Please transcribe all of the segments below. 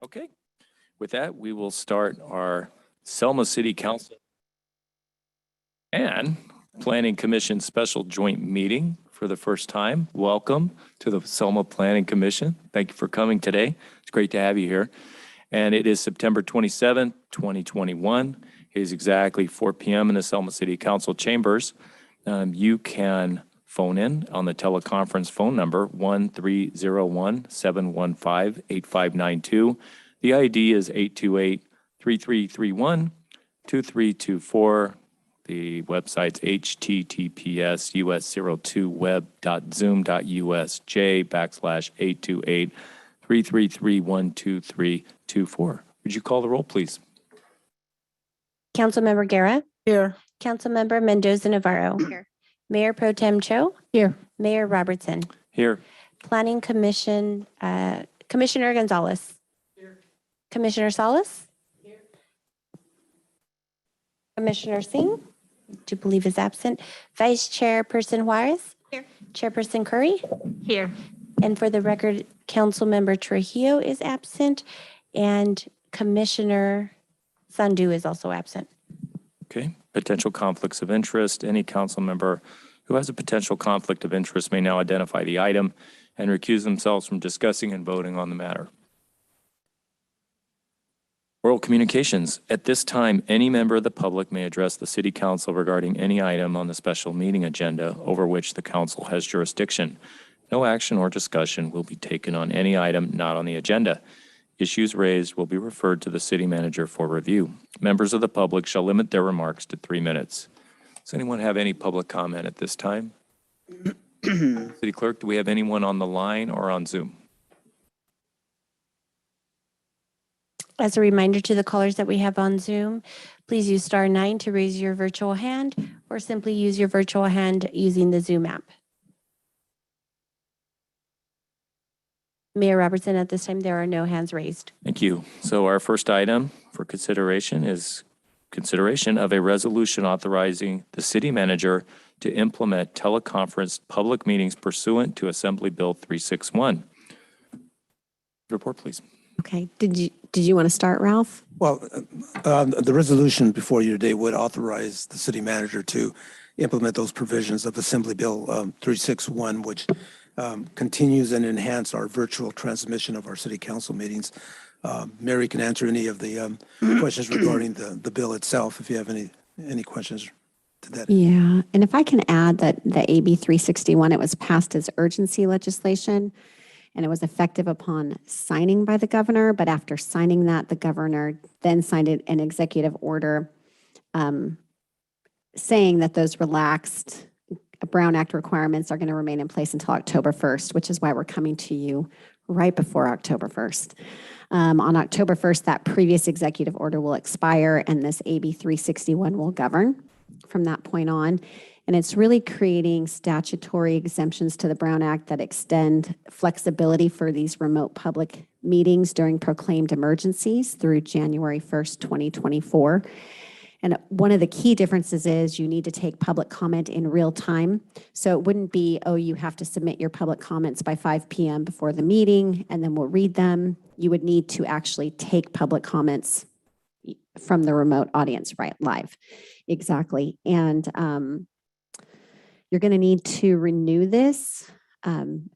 Okay, with that, we will start our Selma City Council and Planning Commission Special Joint Meeting for the first time. Welcome to the Selma Planning Commission. Thank you for coming today. It's great to have you here. And it is September 27th, 2021. It is exactly 4 p.m. in the Selma City Council chambers. You can phone in on the teleconference phone number 1-301-715-8592. The ID is 828-3331-2324. The website's https://j/828-333-12324. Would you call the roll, please? Councilmember Guerra. Here. Councilmember Mendoza Navarro. Here. Mayor Pro Tem Cho. Here. Mayor Robertson. Here. Planning Commission, Commissioner Gonzalez. Here. Commissioner Salas. Here. Commissioner Singh, which I believe is absent. Vice Chairperson Juarez. Here. Chairperson Curry. Here. And for the record, Councilmember Trujillo is absent and Commissioner Sandu is also absent. Okay, potential conflicts of interest. Any council member who has a potential conflict of interest may now identify the item and recuse themselves from discussing and voting on the matter. Oral communications. At this time, any member of the public may address the city council regarding any item on the special meeting agenda over which the council has jurisdiction. No action or discussion will be taken on any item not on the agenda. Issues raised will be referred to the city manager for review. Members of the public shall limit their remarks to 3 minutes. Does anyone have any public comment at this time? City Clerk, do we have anyone on the line or on Zoom? As a reminder to the callers that we have on Zoom, please use *9 to raise your virtual hand or simply use your virtual hand using the Zoom app. Mayor Robertson, at this time, there are no hands raised. Thank you. So our first item for consideration is consideration of a resolution authorizing the city manager to implement teleconference public meetings pursuant to Assembly Bill 361. Report, please. Okay. Did you want to start, Ralph? Well, the resolution before you today would authorize the city manager to implement those provisions of Assembly Bill 361, which continues and enhance our virtual transmission of our city council meetings. Mary can answer any of the questions regarding the bill itself, if you have any questions to that. Yeah. And if I can add that the AB 361, it was passed as urgency legislation and it was effective upon signing by the governor. But after signing that, the governor then signed an executive order saying that those relaxed Brown Act requirements are going to remain in place until October 1st, which is why we're coming to you right before October 1st. On October 1st, that previous executive order will expire and this AB 361 will govern from that point on. And it's really creating statutory exemptions to the Brown Act that extend flexibility for these remote public meetings during proclaimed emergencies through January 1st, 2024. And one of the key differences is you need to take public comment in real time. So it wouldn't be, oh, you have to submit your public comments by 5 p.m. before the meeting, and then we'll read them. You would need to actually take public comments from the remote audience, right, live. Exactly. And you're going to need to renew this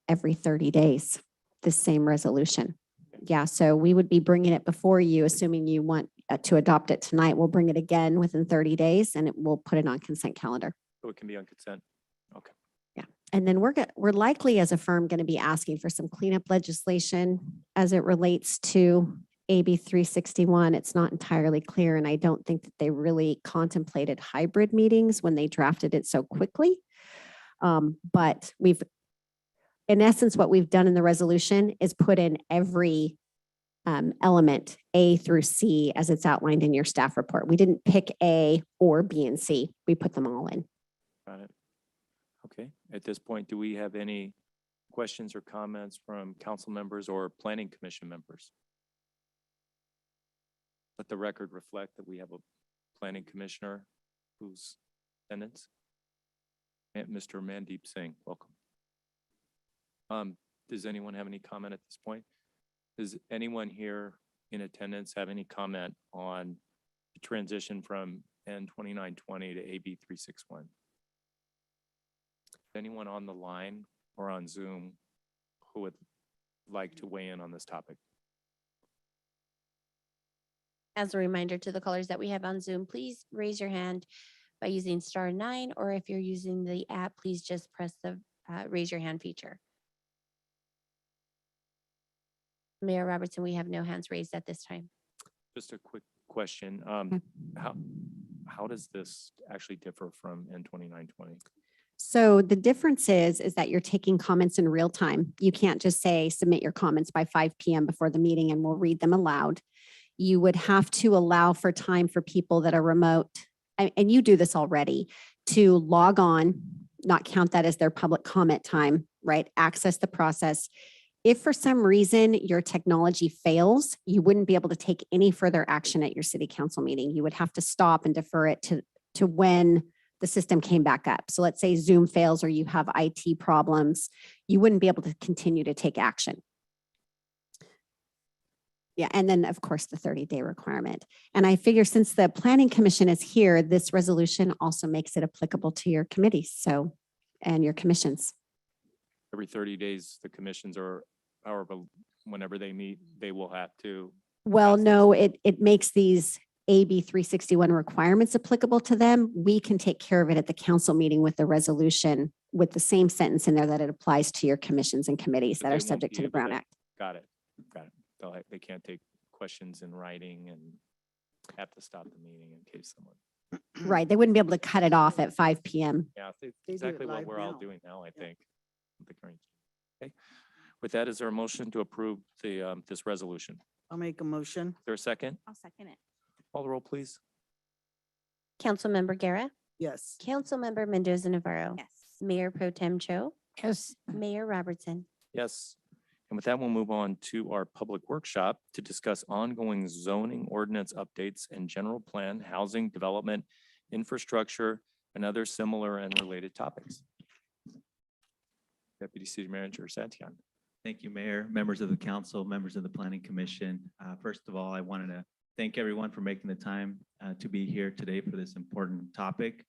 every 30 days, the same resolution. Yeah, so we would be bringing it before you, assuming you want to adopt it tonight. We'll bring it again within 30 days and we'll put it on consent calendar. So it can be on consent. Okay. Yeah. And then we're likely as a firm going to be asking for some cleanup legislation as it relates to AB 361. It's not entirely clear. And I don't think that they really contemplated hybrid meetings when they drafted it so quickly. But in essence, what we've done in the resolution is put in every element A through C as it's outlined in your staff report. We didn't pick A or B and C. We put them all in. Got it. Okay. At this point, do we have any questions or comments from council members or planning commission members? Let the record reflect that we have a planning commissioner who's attendance. Mr. Mandeep Singh, welcome. Does anyone have any comment at this point? Does anyone here in attendance have any comment on the transition from N 2920 to AB 361? Anyone on the line or on Zoom who would like to weigh in on this topic? As a reminder to the callers that we have on Zoom, please raise your hand by using *9, or if you're using the app, please just press the raise your hand feature. Mayor Robertson, we have no hands raised at this time. Just a quick question. How does this actually differ from N 2920? So the difference is that you're taking comments in real time. You can't just say, submit your comments by 5 p.m. before the meeting and we'll read them aloud. You would have to allow for time for people that are remote, and you do this already, to log on, not count that as their public comment time, right? Access the process. If for some reason your technology fails, you wouldn't be able to take any further action at your city council meeting. You would have to stop and defer it to when the system came back up. So let's say Zoom fails or you have IT problems, you wouldn't be able to continue to take action. Yeah, and then of course the 30-day requirement. And I figure since the Planning Commission is here, this resolution also makes it applicable to your committees, so, and your commissions. Every 30 days, the commissions are, however, whenever they meet, they will have to. Well, pass no, it makes these AB 361 requirements applicable to them. We can take care of it at the council meeting with the resolution with the same sentence in there that it applies to your commissions and committees But that they are won't subject be to the able Brown to- Act. Got it. Got it. They can't take questions in writing and have to stop the meeting in case someone. Right, they wouldn't be able to cut it off at 5 p.m. Yeah, They do it exactly what live we're all now. doing now, I Yeah. think. with the current- Okay. With that, is there a motion to approve the, this resolution? Is I'll make a motion. there a second? I'll second it. Call the roll, please. Councilmember Guerra, Yes. Councilmember Mendoza Navarro. Yes. Mayor Pro Tem Cho, Yes. Mayor Robertson. Yes. And with that, we'll move on to our public workshop to discuss ongoing zoning ordinance updates and general plan, housing development, infrastructure, and other similar and related topics. Deputy City Manager Santian. Thank you, Mayor, members of the council, members of the Planning Commission. First of all, I wanted to thank everyone for making the time to be here today for this important topic.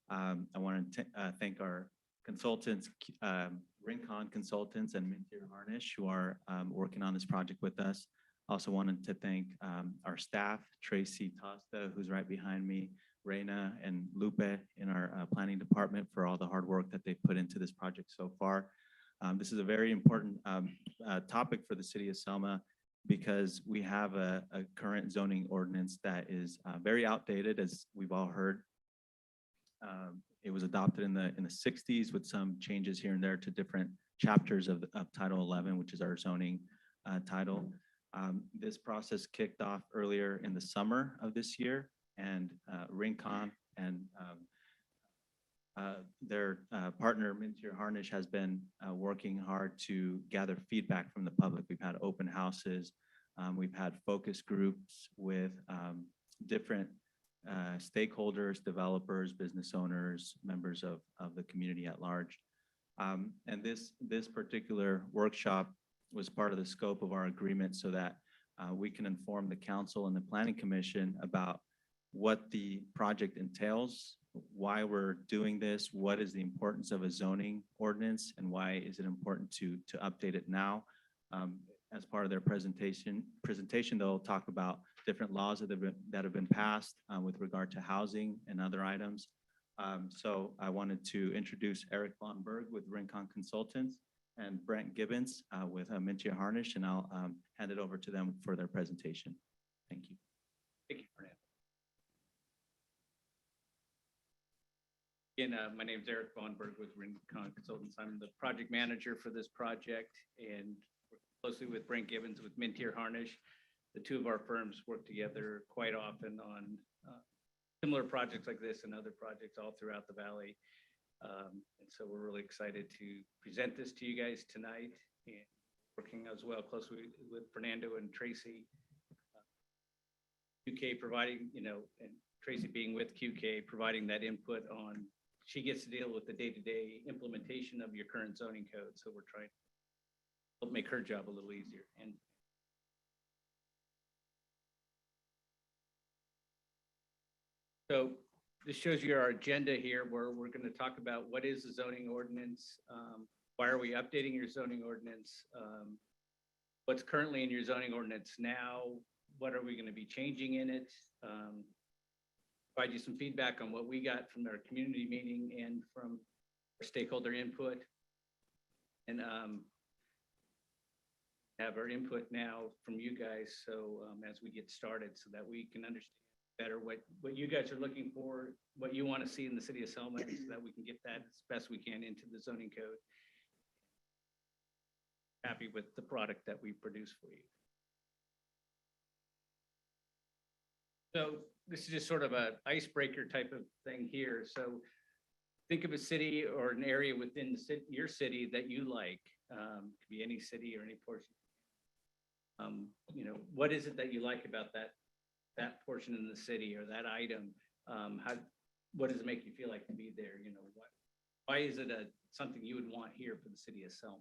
I want to thank our consultants, Rincon Consultants and Mintier Harnish, who are working on this project with us. Also wanted to thank our staff, Tracy Tosta, who's right behind me, Reina and Lupe in our planning department for all the hard work that they've put into this project so far. This is a very important topic for the city of Selma because we have a current zoning ordinance that is very outdated, as we've all heard. It was adopted in the 60s with some changes here and there to different chapters of Title 11, which is our zoning title. This process kicked off earlier in the summer of this year, and Rincon and their partner, Mintier Harnish, has been working hard to gather feedback from the public. We've had open houses. We've had focus groups with different stakeholders, developers, business owners, members of the community at large. And this particular workshop was part of the scope of our agreement so that we can inform the council and the Planning Commission about what the project entails, why we're doing this, what is the importance of a zoning ordinance, and why is it important to update it now. As part of their presentation, they'll talk about different laws that have been passed with regard to housing and other items. So I wanted to introduce Eric Von Berg with Rincon Consultants and Brent Gibbons with Mintier Harnish, and I'll hand it over to them for their presentation. Thank you. Thank you, Fernando. Again, my name is Eric Von Berg with Rincon Consultants. I'm the project manager for this project and work closely with Brent Gibbons with Mintier Harnish. The two of our firms work together quite often on similar projects like this and other projects all throughout the valley. And so we're really excited to present this to you guys tonight, and working as well closely with Fernando and Tracy. QK providing, and Tracy being with QK, providing that input on, she gets to deal with the day-to-day implementation of your current zoning code. So we're trying to help make her job a little easier. And So this shows you our agenda here, where we're going to talk about what is the zoning ordinance, why are we updating your zoning ordinance, what's currently in your zoning ordinance now, what are we going to be changing in it, provide you some feedback on what we got from our community meeting and from our stakeholder input, and have our input now from you guys. So as we get started, so that we can understand better what you guys are looking for, what you want to see in the city of Selma, so that we can get that as best we can into the zoning code. Happy with the product that we produce for you. So this is just sort of an icebreaker type of thing here. So think of a city or an area within the city, your city, that you like. Could be any city or any portion. You know, what is it that you like about that portion in the city or that item? What does it make you feel like to be there? You know, why is it something you would want here for the city of Selma?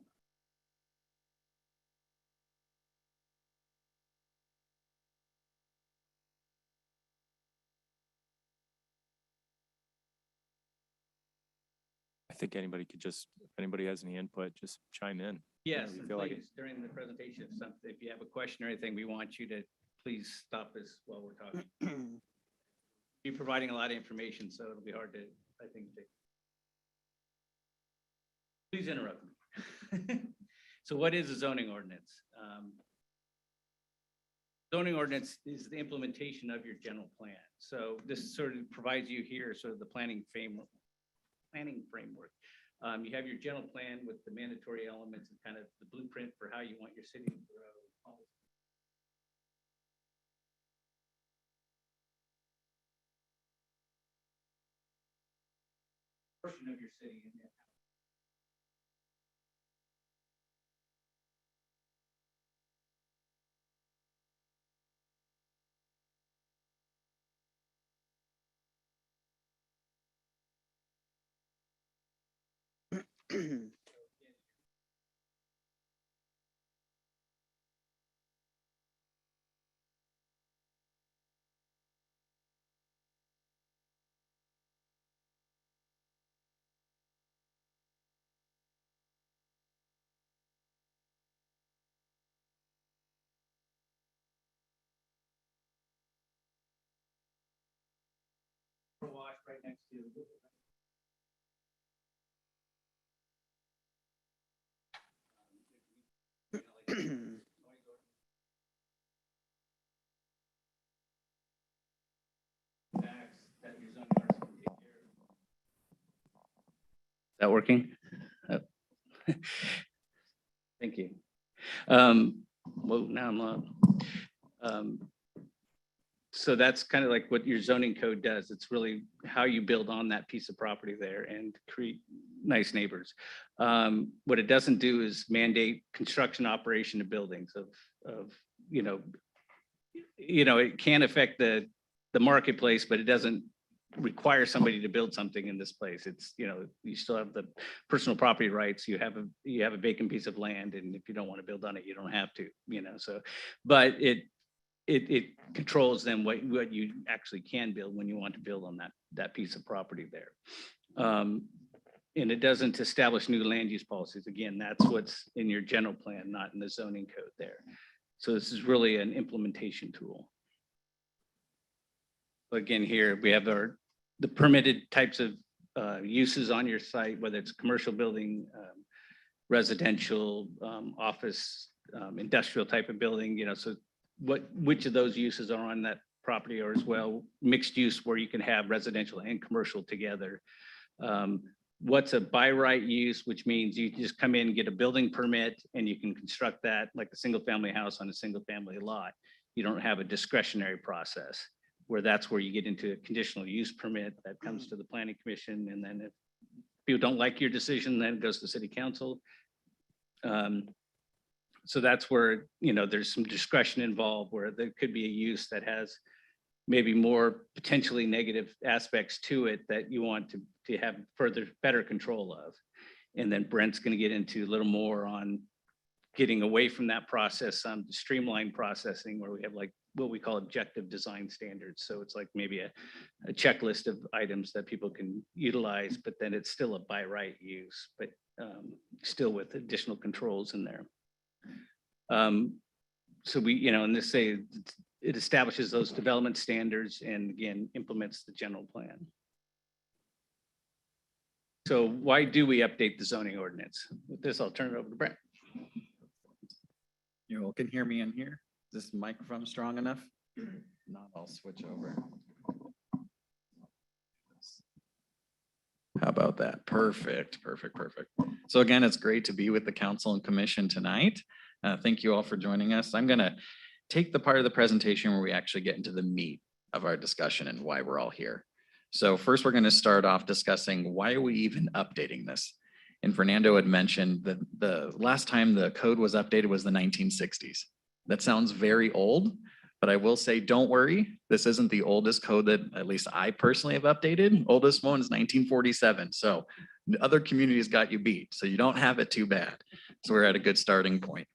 I think anybody could just, if anybody has any input, just chime in. Yes, you and feel like please, during the presentation, if you have a question or anything, we want you to please stop us while we're talking. You're providing a lot of information, so it'll be hard to, I think, please interrupt me. So what is a zoning ordinance? Zoning ordinance is the implementation of your general plan. So this sort of provides you here sort of the planning framework. You have your general plan with the mandatory elements and kind of the blueprint for how you want your city to grow. Portion of your city in there. Wash right next to you. Is that working? Thank you. Well, now I'm on. So that's kind of like what your zoning code does. It's really how you build on that piece of property there and create nice neighbors. What it doesn't do is mandate construction operation of buildings of it can affect the marketplace, but it doesn't require somebody to build something in this place. It's, you still have the personal property rights. You have a vacant piece of land, and if you don't want to build on it, you don't have to, so, but it controls then what you actually can build when you want to build on that piece of property there. And it doesn't establish new land use policies. Again, that's what's in your general plan, not in the zoning code there. So this is really an implementation tool. Again, here we have the permitted types of uses on your site, whether it's commercial building, residential, office, industrial type of building, so which of those uses are on that property, or as well mixed use where you can have residential and commercial together. What's a by right use, which means you just come in and get a building permit and you can construct that like a single family house on a single family lot. You don't have a discretionary process, where that's where you get into a conditional use permit that comes to the planning commission. And then if people don't like your decision, then it goes to city council. So that's where, there's some discretion involved, where there could be a use that has maybe more potentially negative aspects to it that you want to have better control of. And then Brent's going to get into a little more on getting away from that process to streamline processing where we have like what we call objective design standards. So it's like maybe a checklist of items that people can utilize, but then it's still a by right use, but still with additional controls in there. So we, you know, and this say it establishes those development standards and again, implements the general plan. So why do we update the zoning ordinance? With this, I'll turn it over to Brent. You all can hear me in here? Is this microphone strong enough? Not, I'll switch over. How about that? Perfect, perfect, perfect. So again, it's great to be with the council and commission tonight. Thank you all for joining us. I'm gonna take the part of the presentation where we actually get into the meat of our discussion and why we're all here. So first, we're gonna start off discussing why are we even updating this? And Fernando had mentioned that the last time the code was updated was the 1960s. That sounds very old, but I will say, don't worry. This isn't the oldest code that at least I personally have updated. Oldest one is 1947. So the other communities got you beat. So you don't have it too bad. So we're at a good starting point.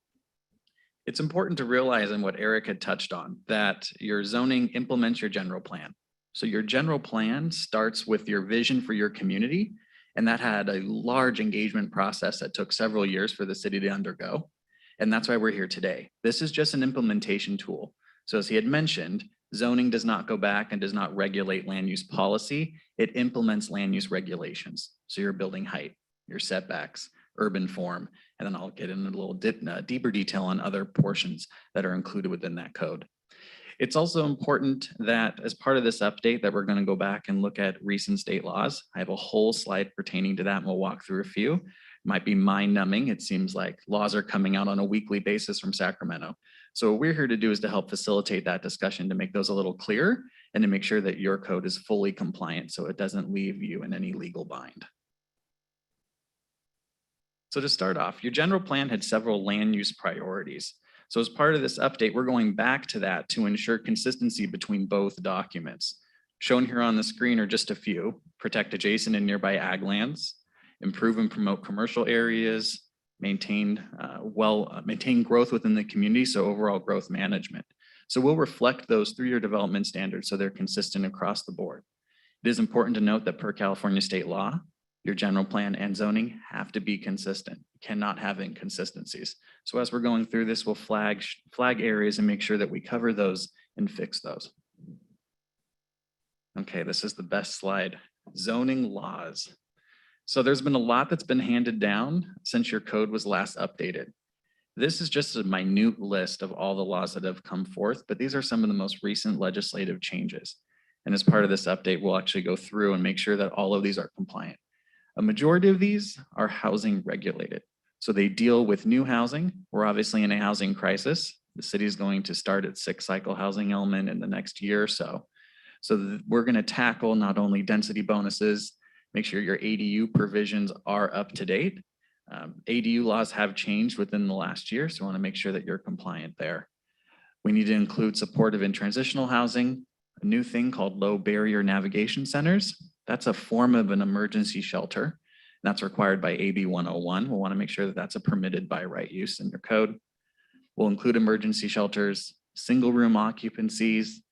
It's important to realize, and what Eric had touched on, that your zoning implements your general plan. So your general plan starts with your vision for your community. And that had a large engagement process that took several years for the city to undergo. And that's why we're here today. This is just an implementation tool. So as he had mentioned, zoning does not go back and does not regulate land use policy. It implements land use regulations. So your building height, your setbacks, urban form, and then I'll get into a little deeper detail on other portions that are included within that code. It's also important that as part of this update that we're going to go back and look at recent state laws. I have a whole slide pertaining to that and we'll walk through a few. Might be mind numbing. It seems like laws are coming out on a weekly basis from Sacramento. So what we're here to do is to help facilitate that discussion to make those a little clearer and to make sure that your code is fully compliant so it doesn't leave you in any legal bind. So to start off, your general plan had several land use priorities. So as part of this update, we're going back to that to ensure consistency between both documents. Shown here on the screen are just a few: protect adjacent and nearby ag lands, improve and promote commercial areas, maintain growth within the community, so overall growth management. So we'll reflect those through your development standards so they're consistent across the board. It is important to note that per California state law, your general plan and zoning have to be consistent. You cannot have inconsistencies. So as we're going through this, we'll flag areas and make sure that we cover those and fix those. Okay, this is the best slide. Zoning laws. So there's been a lot that's been handed down since your code was last updated. This is just a minute list of all the laws that have come forth, but these are some of the most recent legislative changes. And as part of this update, we'll actually go through and make sure that all of these are compliant. A majority of these are housing regulated. So they deal with new housing. We're obviously in a housing crisis. The city is going to start its 6th cycle housing element in the next year or so. So we're going to tackle not only density bonuses, make sure your ADU provisions are up to date. ADU laws have changed within the last year, so we want to make sure that you're compliant there. We need to include supportive and transitional housing, a new thing called low barrier navigation centers. That's a form of an emergency shelter. That's required by AB 101. We'll want to make sure that that's a permitted by right use in your code. We'll include emergency shelters, single room occupancies,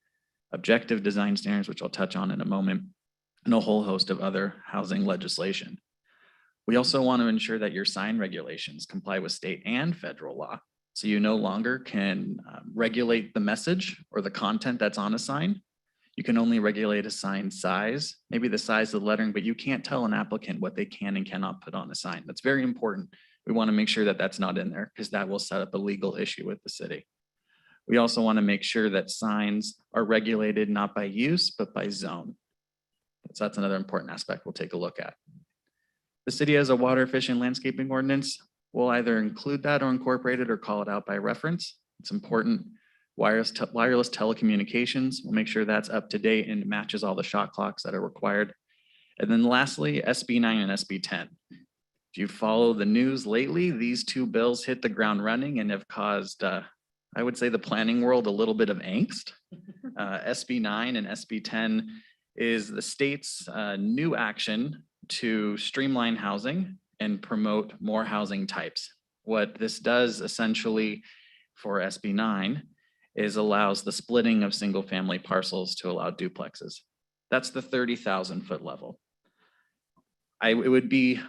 objective design standards, which I'll touch on in a moment, and a whole host of other housing legislation. We also want to ensure that your sign regulations comply with state and federal law. So you no longer can regulate the message or the content that's on a sign. You can only regulate a sign size, maybe the size of the lettering, but you can't tell an applicant what they can and cannot put on a sign. That's very important. We want to make sure that that's not in there because that will set up a legal issue with the city. We also want to make sure that signs are regulated not by use, but by zone. So that's another important aspect we'll take a look at. The city has a water efficient landscaping ordinance. We'll either include that or incorporate it or call it out by reference. It's important. Wireless telecommunications, we'll make sure that's up to date and matches all the shot clocks that are required. And then lastly, Sb9 and Sb10. If you follow the news lately, these two bills hit the ground running and have caused, I would say, the planning world a little bit of angst. Sb9 and Sb10 is the state's new action to streamline housing and promote more housing types. What this does essentially for SB9 is allows the splitting of single-family parcels to allow duplexes. That's the 30,000 foot level. It would be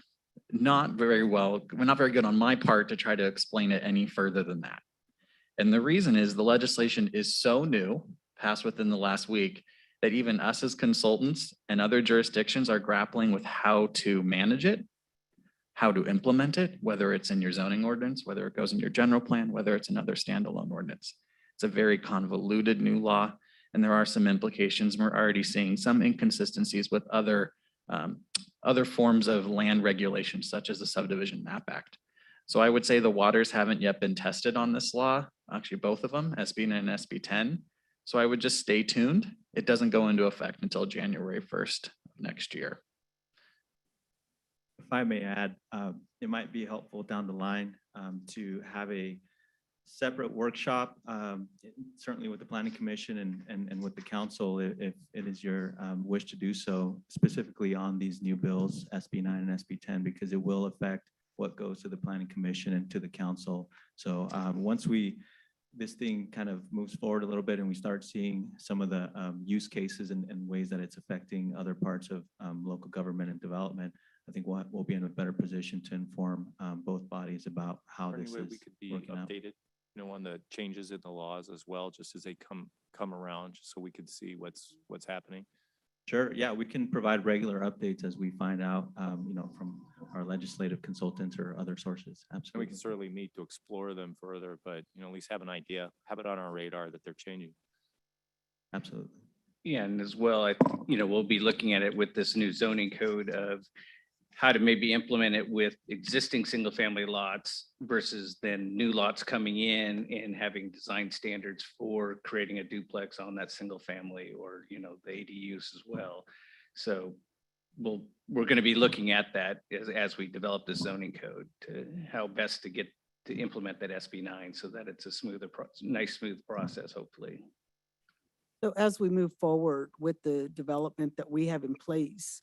not very good on my part to try to explain it any further than that. And the reason is the legislation is so new, passed within the last week, that even us as consultants and other jurisdictions are grappling with how to manage it, how to implement it, whether it's in your zoning ordinance, whether it goes in your general plan, whether it's another standalone ordinance. It's a very convoluted new law, and there are some implications. We're already seeing some inconsistencies with other forms of land regulation, such as the Subdivision Map Act. So I would say the waters haven't yet been tested on this law, actually both of them, Sb9 and Sb10. So I would just stay tuned. It doesn't go into effect until January 1st of next year. If I may add, it might be helpful down the line to have a separate workshop, certainly with the Planning Commission and with the council, if it is your wish to do so, specifically on these new bills, Sb9 and Sb10, because it will affect what goes to the Planning Commission and to the council. So once this thing kind of moves forward a little bit and we start seeing some of the use cases and ways that it's affecting other parts of local government and development, I think we'll be in a better position to inform both bodies about how Any this way is we could be working out. updated, on the changes in the laws as well, just as they come around, just so we could see what's happening. Sure, yeah, we can provide regular updates as we find out, from our legislative consultants or other sources. And we Absolutely. can certainly meet to explore them further, but at least have an idea, have it on our radar that they're changing. Absolutely. Yeah, and as well, we'll be looking at it with this new zoning code of how to maybe implement it with existing single-family lots versus then new lots coming in and having design standards for creating a duplex on that single family or, the ADUs as well. So we're going to be looking at that as we develop the zoning code to how best to implement that SB9 so that it's a nice, smooth process, hopefully. So as we move forward with the development that we have in place,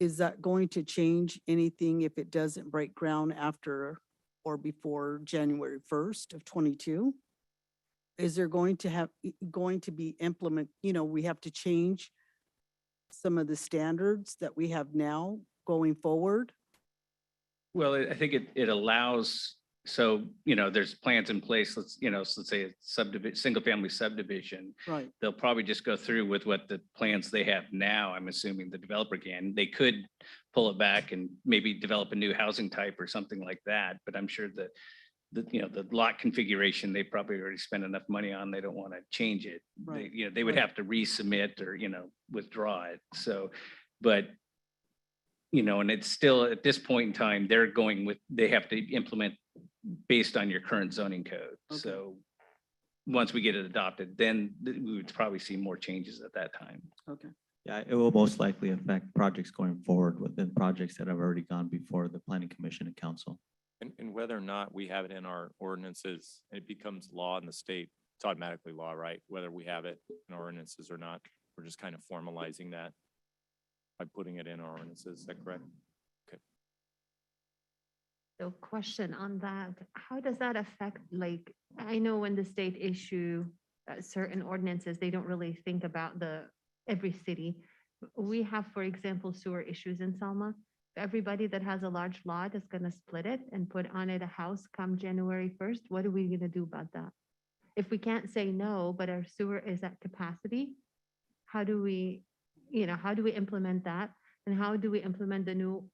is that going to change anything if it doesn't break ground after or before January 1st of 22? Is there going to be we have to change some of the standards that we have now going forward? Well, I think it allows, so, there's plans in place, let's say a single-family subdivision. Right. They'll probably just go through with what the plans they have now, I'm assuming the developer can. They could pull it back and maybe develop a new housing type or something like that, but I'm sure that the lot configuration, they probably already spent enough money on, they don't want to change it. Right. They would have to resubmit or, withdraw it. So, but and it's still at this point in time, they have to implement based on your current zoning code. Okay. So once we get it adopted, then we would probably see more changes at that time. Okay. Yeah, it will most likely affect projects going forward within projects that have already gone before the Planning Commission and Council. And whether or not we have it in our ordinances, and it becomes law in the state, it's automatically law, right? Whether we have it in our ordinances or not, we're just kind of formalizing that by putting it in our ordinances. Is that correct? Okay. So question on that, how does that affect, I know when the state issue certain ordinances, they don't really think about every city. We have, for example, sewer issues in Selma. Everybody that has a large lot is going to split it and put on it a house come January 1st. What are we going to do about that? If we can't say no, but our sewer is at capacity, how do we implement that? And how do we implement the new,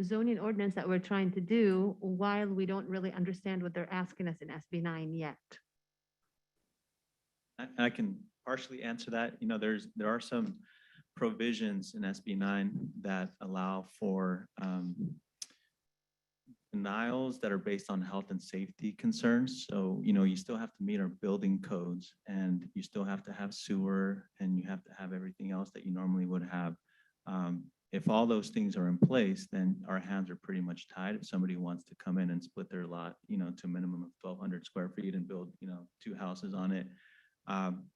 zoning ordinance that we're trying to do while we don't really understand what they're asking us in SB9 yet? I can partially answer that. There are some provisions in SB9 that allow for denials that are based on health and safety concerns. So, you still have to meet our building codes and you still have to have sewer and you have to have everything else that you normally would have. If all those things are in place, then our hands are pretty much tied. If somebody wants to come in and split their lot, to a minimum of 1,200 square feet and build, 2 houses on it.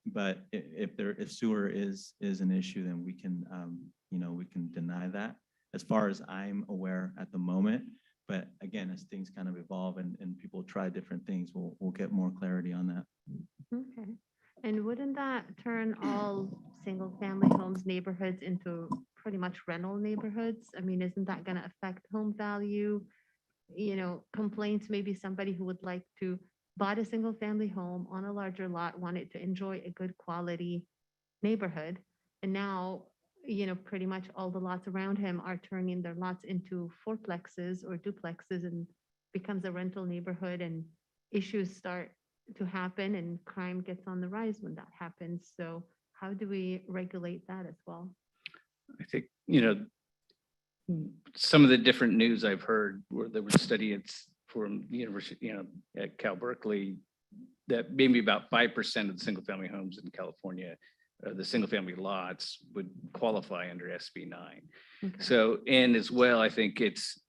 But if sewer is an issue, then we can deny that as far as I'm aware at the moment. But again, as things kind of evolve and people try different things, we'll get more clarity on that. Okay. And wouldn't that turn all single-family homes neighborhoods into pretty much rental neighborhoods? I mean, isn't that going to affect home value? You know, complaints, maybe somebody who would like to buy a single-family home on a larger lot, wanted to enjoy a good quality neighborhood. And now, you know, pretty much all the lots around him are turning their lots into fourplexes or duplexes and becomes a rental neighborhood, and issues start to happen and crime gets on the rise when that happens. So how do we regulate that as well? I think, you know, some of the different news I've heard where there was a study it's from the university, you know, at Cal Berkeley, that maybe about 5% of the single family homes in California, the single family lots would qualify under SB9. Okay. So, and as well, I think it's,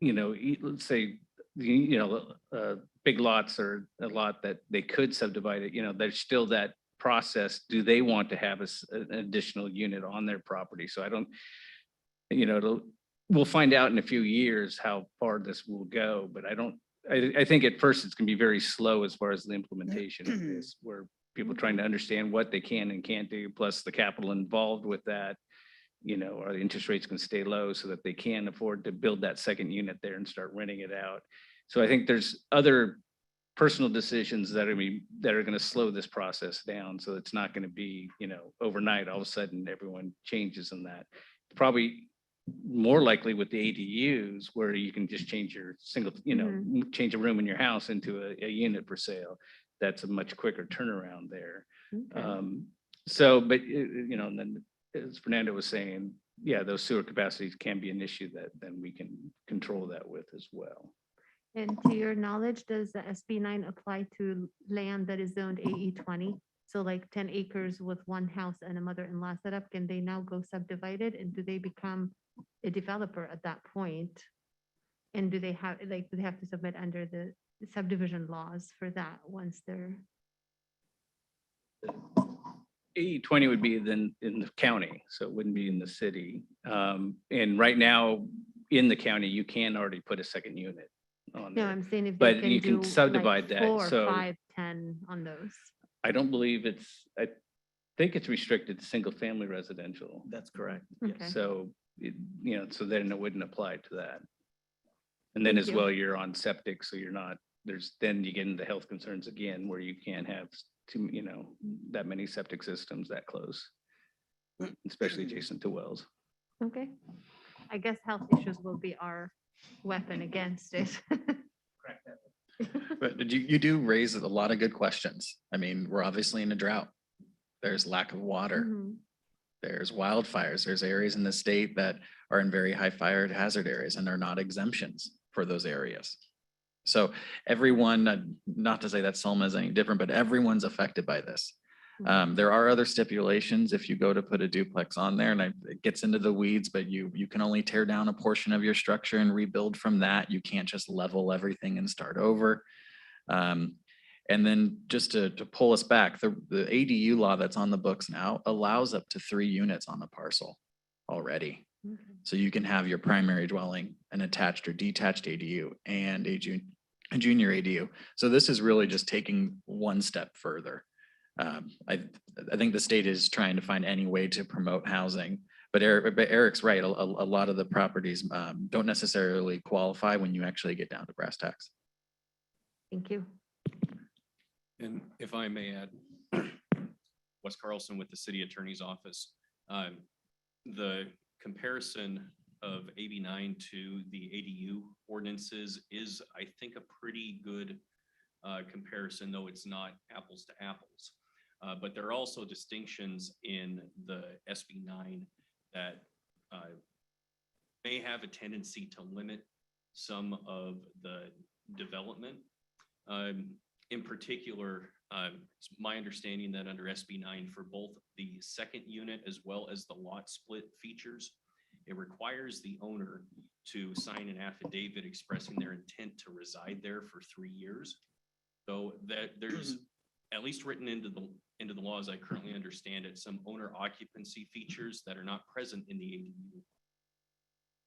you know, let's say, you know, big lots or a lot that they could subdivide it, you know, there's still that process. Do they want to have an additional unit on their property? So I don't, you know, we'll find out in a few years how far this will go, but I think at first it's gonna be very slow as far as the implementation of this, where people trying to understand what they can and can't do, plus the capital involved with that. You know, are the interest rates going to stay low so that they can afford to build that second unit there and start renting it out? So I think there's other personal decisions that are going to slow this process down. So it's not going to be, you know, overnight, all of a sudden everyone changes in that. Probably more likely with the ADUs where you can just change your single, you know, change a room in your house into a unit for sale. That's a much quicker turnaround there. Okay. So, but, you know, and then as Fernando was saying, yeah, those sewer capacities can be an issue that then we can control that with as well. And to your knowledge, does the SB9 apply to land that is zoned AE 20? So like 10 acres with one house and a mother-in-law setup, can they now go subdivided, and do they become a developer at that point? And do they have to submit under the subdivision laws for that once they're? AE20 would be then in the county, so it wouldn't be in the city. And right now, in the county, you can already put a second unit on No, there. I'm saying if But they you can can do subdivide like that, 4, so- 5, 10 on those. I don't believe I think it's restricted to single family residential. That's correct. Okay. Yes. So, you know, so then it wouldn't apply to that. And then Thank as you. well, you're on septic, so you're not, then you get into health concerns again, where you can't have too, you know, that many septic systems that close, especially adjacent to wells. Okay. I guess health issues will be our weapon against it. But you do raise a lot of good questions. I mean, we're obviously in a drought. There's lack of water. Mhm. There's wildfires. There's areas in the state that are in very high fire hazard areas, and they're not exemptions for those areas. So everyone, not to say that Selma is any different, but everyone's affected by this. There are other stipulations if you go to put a duplex on there, and it gets into the weeds, but you can only tear down a portion of your structure and rebuild from that. You can't just level everything and start over. And then just to pull us back, the ADU law that's on the books now allows up to 3 units on a parcel already. Okay. So you can have your primary dwelling, an attached or detached ADU, and a junior ADU. So this is really just taking one step further. I think the state is trying to find any way to promote housing, but Eric's right. A lot of the properties don't necessarily qualify when you actually get down to brass tacks. Thank you. And if I may add, Wes Carlson with the City Attorney's Office. The comparison of AB9 to the ADU ordinances is, I think, a pretty good comparison, though it's not apples to apples. But there are also distinctions in the SB9 that may have a tendency to limit some of the development. In particular, it's my understanding that under SB9 for both the second unit as well as the lot split features, it requires the owner to sign an affidavit expressing their intent to reside there for 3 years. So that there's at least written into the laws, I currently understand it, some owner occupancy features that are not present in the ADU.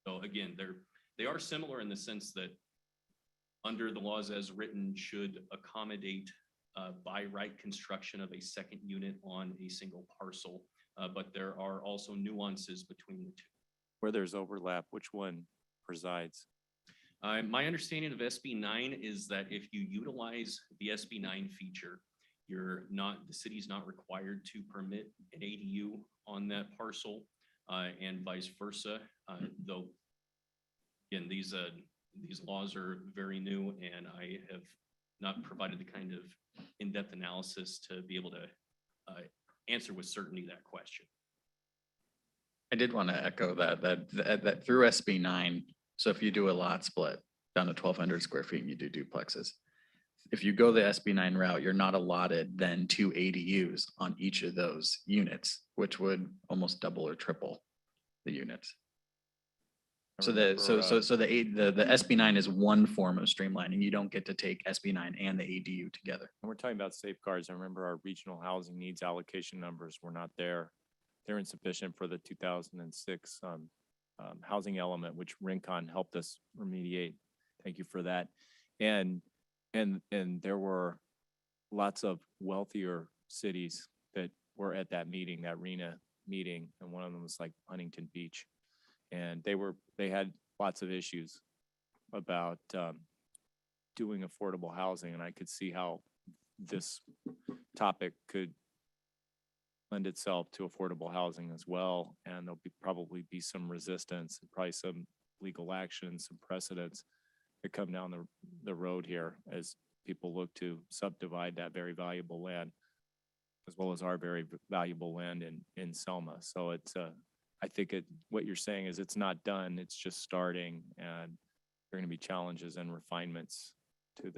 So again, They are similar in the sense that under the laws as written should accommodate by right construction of a second unit on a single parcel. But there are also nuances between the two. Where there's overlap, which one presides? My understanding of SB9 is that if you utilize the SB9 feature, the city's not required to permit an ADU on that parcel, and vice versa. Though, again, these laws are very new, and I have not provided the kind of in-depth analysis to be able to answer with certainty that question. I did want to echo that through SB9. So if you do a lot split down to 1,200 square feet and you do duplexes, if you go the SB9 route, you're not allotted then 2 ADUs on each of those units, which would almost double or triple the units. So the SB9 is one form of streamlining. You don't get to take SB9 and the ADU together. And we're talking about safeguards. I remember our regional housing needs allocation numbers were not there. They're insufficient for the 2006 housing element, which Rincon helped us remediate. Thank you for that. And there were lots of wealthier cities that were at that meeting, that RENA meeting, and one of them was like Huntington Beach. And they had lots of issues about doing affordable housing, and I could see how this topic could lend itself to affordable housing as well. And there'll probably be some resistance and probably some legal action, some precedents that come down the road here as people look to subdivide that very valuable land, as well as our very valuable land in Selma. So it's I think what you're saying is it's not done, it's just starting, and there are going to be challenges and refinements to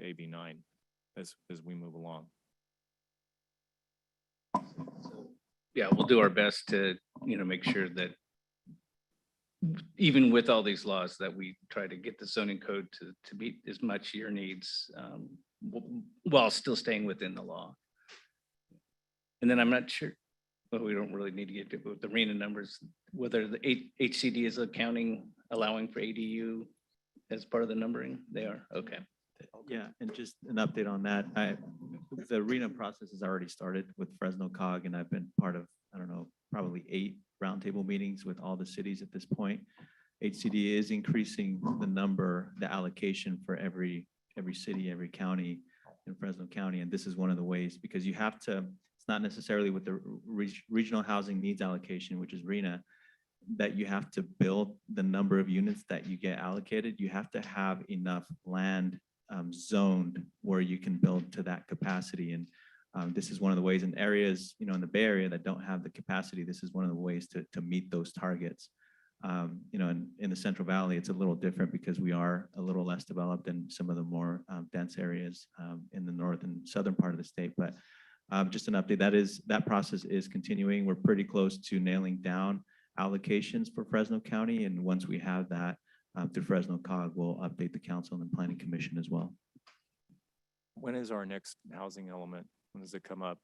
AB9 as we move along. Yeah, we'll do our best to, make sure that even with all these laws that we try to get the zoning code to meet as much your needs while still staying within the law. And then I'm not sure, but we don't really need to get to with the RENA numbers, whether the HCD is allowing for ADU as part of the numbering. They are, okay. Yeah, and just an update on that. The RENA process has already started with Fresno COG, and I've been part of, I don't know, probably 8 roundtable meetings with all the cities at this point. HCD is increasing the allocation for every city, every county in Fresno County. And this is one of the ways, because you have to, it's not necessarily with the regional housing needs allocation, which is RENA, that you have to build the number of units that you get allocated. You have to have enough land zoned where you can build to that capacity. And this is one of the ways in areas, in the Bay Area that don't have the capacity, this is one of the ways to meet those targets. In the Central Valley, it's a little different because we are a little less developed than some of the more dense areas in the north and southern part of the state. But just an update, that process is continuing. We're pretty close to nailing down allocations for Fresno County. And once we have that through Fresno COG, we'll update the council and the planning commission as well. When is our next housing element? When does it come up?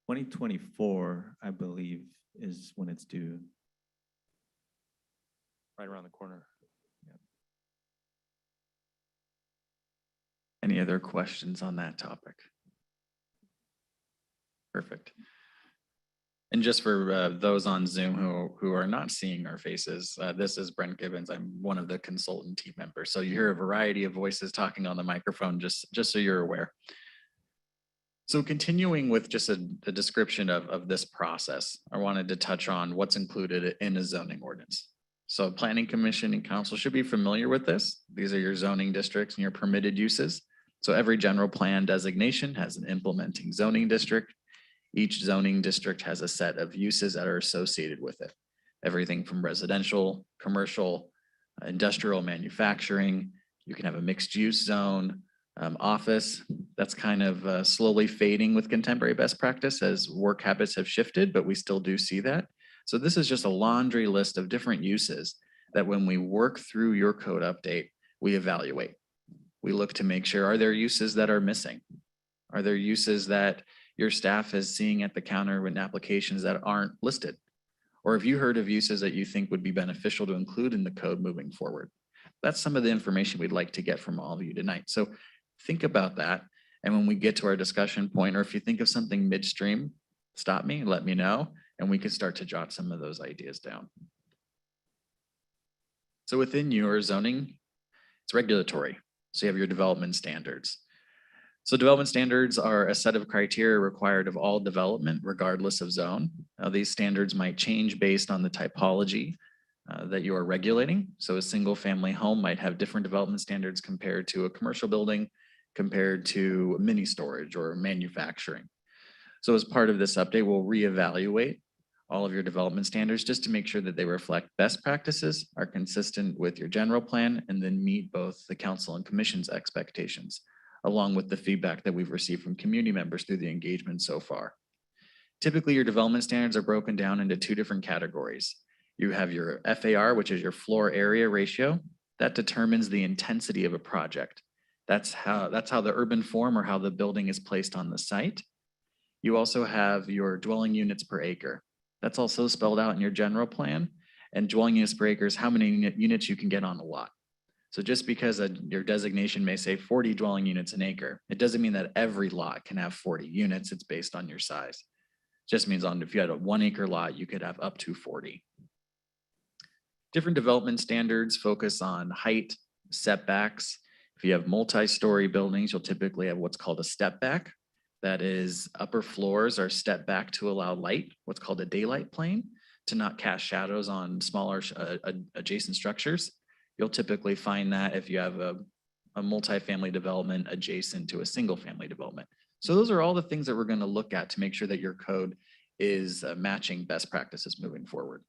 2024, I believe, is when it's due. Right around the corner. Any other questions on that topic? Perfect. And just for those on Zoom who are not seeing our faces, this is Brent Gibbons. I'm one of the consultant team members. So you hear a variety of voices talking on the microphone, just so you're aware. So continuing with just a description of this process, I wanted to touch on what's included in a zoning ordinance. So planning commission and council should be familiar with this. These are your zoning districts and your permitted uses. So every general plan designation has an implementing zoning district. Each zoning district has a set of uses that are associated with it. Everything from residential, commercial, industrial, manufacturing. You can have a mixed use zone, office. That's kind of slowly fading with contemporary best practice as work habits have shifted, but we still do see that. So this is just a laundry list of different uses that when we work through your code update, we evaluate. We look to make sure, are there uses that are missing? Are there uses that your staff is seeing at the counter in applications that aren't listed? Or have you heard of uses that you think would be beneficial to include in the code moving forward? That's some of the information we'd like to get from all of you tonight. So think about that. And when we get to our discussion point, or if you think of something midstream, stop me, let me know, and we can start to jot some of those ideas down. So within your zoning, it's regulatory. So you have your development standards. So development standards are a set of criteria required of all development regardless of zone. Now, these standards might change based on the typology that you are regulating. So a single family home might have different development standards compared to a commercial building, compared to mini storage or manufacturing. So as part of this update, we'll reevaluate all of your development standards just to make sure that they reflect best practices, are consistent with your general plan, and then meet both the council and commission's expectations, along with the feedback that we've received from community members through the engagement so far. Typically, your development standards are broken down into two different categories. You have your FAR, which is your floor area ratio. That determines the intensity of a project. That's how the urban form or how the building is placed on the site. You also have your dwelling units per acre. That's also spelled out in your general plan. And dwelling units per acre is how many units you can get on a lot. So just because your designation may say 40 dwelling units an acre, it doesn't mean that every lot can have 40 units. It's based on your size. Just means if you had a 1 acre lot, you could have up to 40. Different development standards focus on height, setbacks. If you have multi-story buildings, you'll typically have what's called a step back. That is, upper floors are stepped back to allow light, what's called a daylight plane, to not cast shadows on smaller adjacent structures. You'll typically find that if you have a multifamily development adjacent to a single family development. So those are all the things that we're going to look at to make sure that your code is matching best practices moving forward.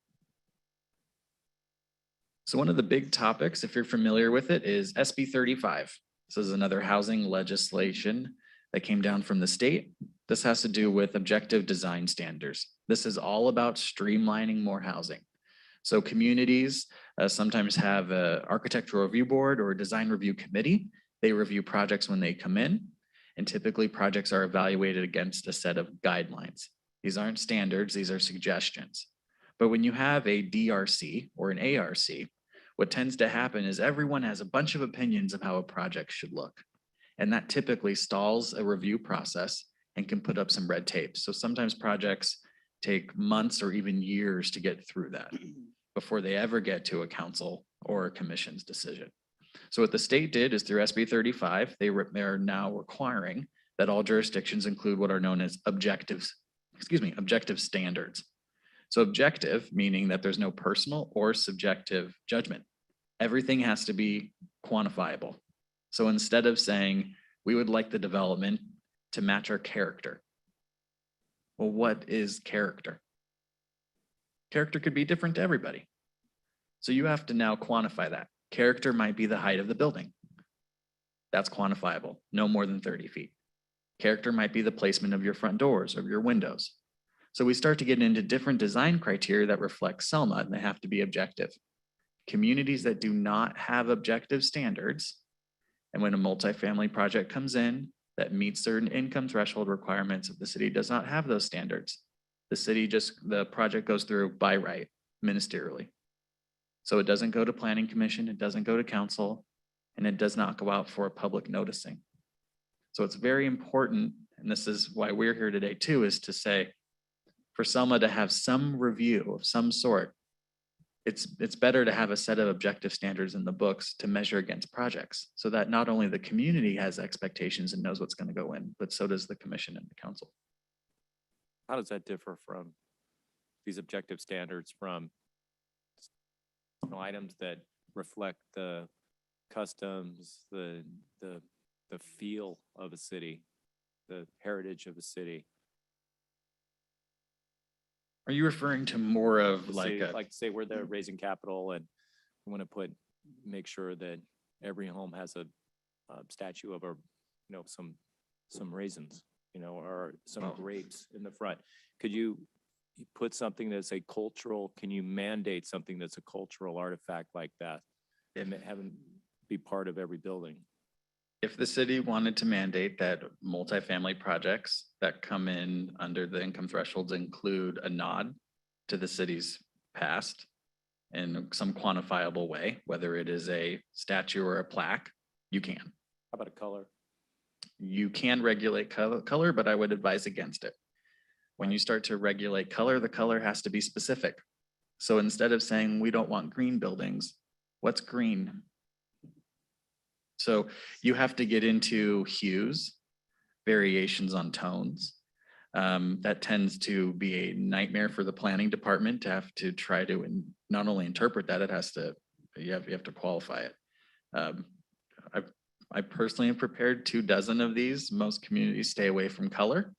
So one of the big topics, if you're familiar with it, is SB 35. This is another housing legislation that came down from the state. This has to do with objective design standards. This is all about streamlining more housing. So communities sometimes have an architectural review board or a design review committee. They review projects when they come in, and typically projects are evaluated against a set of guidelines. These aren't standards, these are suggestions. But when you have a DRC or an ARC, what tends to happen is everyone has a bunch of opinions of how a project should look. And that typically stalls a review process and can put up some red tape. So sometimes projects take months or even years to get through that before they ever get to a council or a commission's decision. So what the state did is through SB 35, they are now requiring that all jurisdictions include what are known as objective standards. So objective, meaning that there's no personal or subjective judgment. Everything has to be quantifiable. So instead of saying, we would like the development to match our character. Well, what is character? Character could be different to everybody. So you have to now quantify that. Character might be the height of the building. That's quantifiable, no more than 30 feet. Character might be the placement of your front doors or your windows. So we start to get into different design criteria that reflect Selma, and they have to be objective. Communities that do not have objective standards, and when a multifamily project comes in that meets certain income threshold requirements, if the city does not have those standards, the project goes through by right, ministerially. So it doesn't go to planning commission, it doesn't go to council, and it does not go out for a public noticing. So it's very important, and this is why we're here today too, is to say, for Selma to have some review of some sort, it's better to have a set of objective standards in the books to measure against projects so that not only the community has expectations and knows what's going to go in, but so does the commission and the council. How does that differ from these objective standards from items that reflect the customs, the feel of a city, the heritage of a city? Are you referring to more of Say we're there raising capital and we want to make sure that every home has a statue of some raisins, or some grapes in the front. Could you put something that's a cultural, can you mandate something that's a cultural artifact like that and have it be part of every building? If the city wanted to mandate that multifamily projects that come in under the income thresholds include a nod to the city's past in some quantifiable way, whether it is a statue or a plaque, you can. How about a color? You can regulate color, but I would advise against it. When you start to regulate color, the color has to be specific. So instead of saying we don't want green buildings, what's green? So you have to get into hues, variations on tones. That tends to be a nightmare for the planning department to have to try to not only interpret that, it has to, you have to qualify it. I personally have prepared 24 of these. Most communities stay away from color.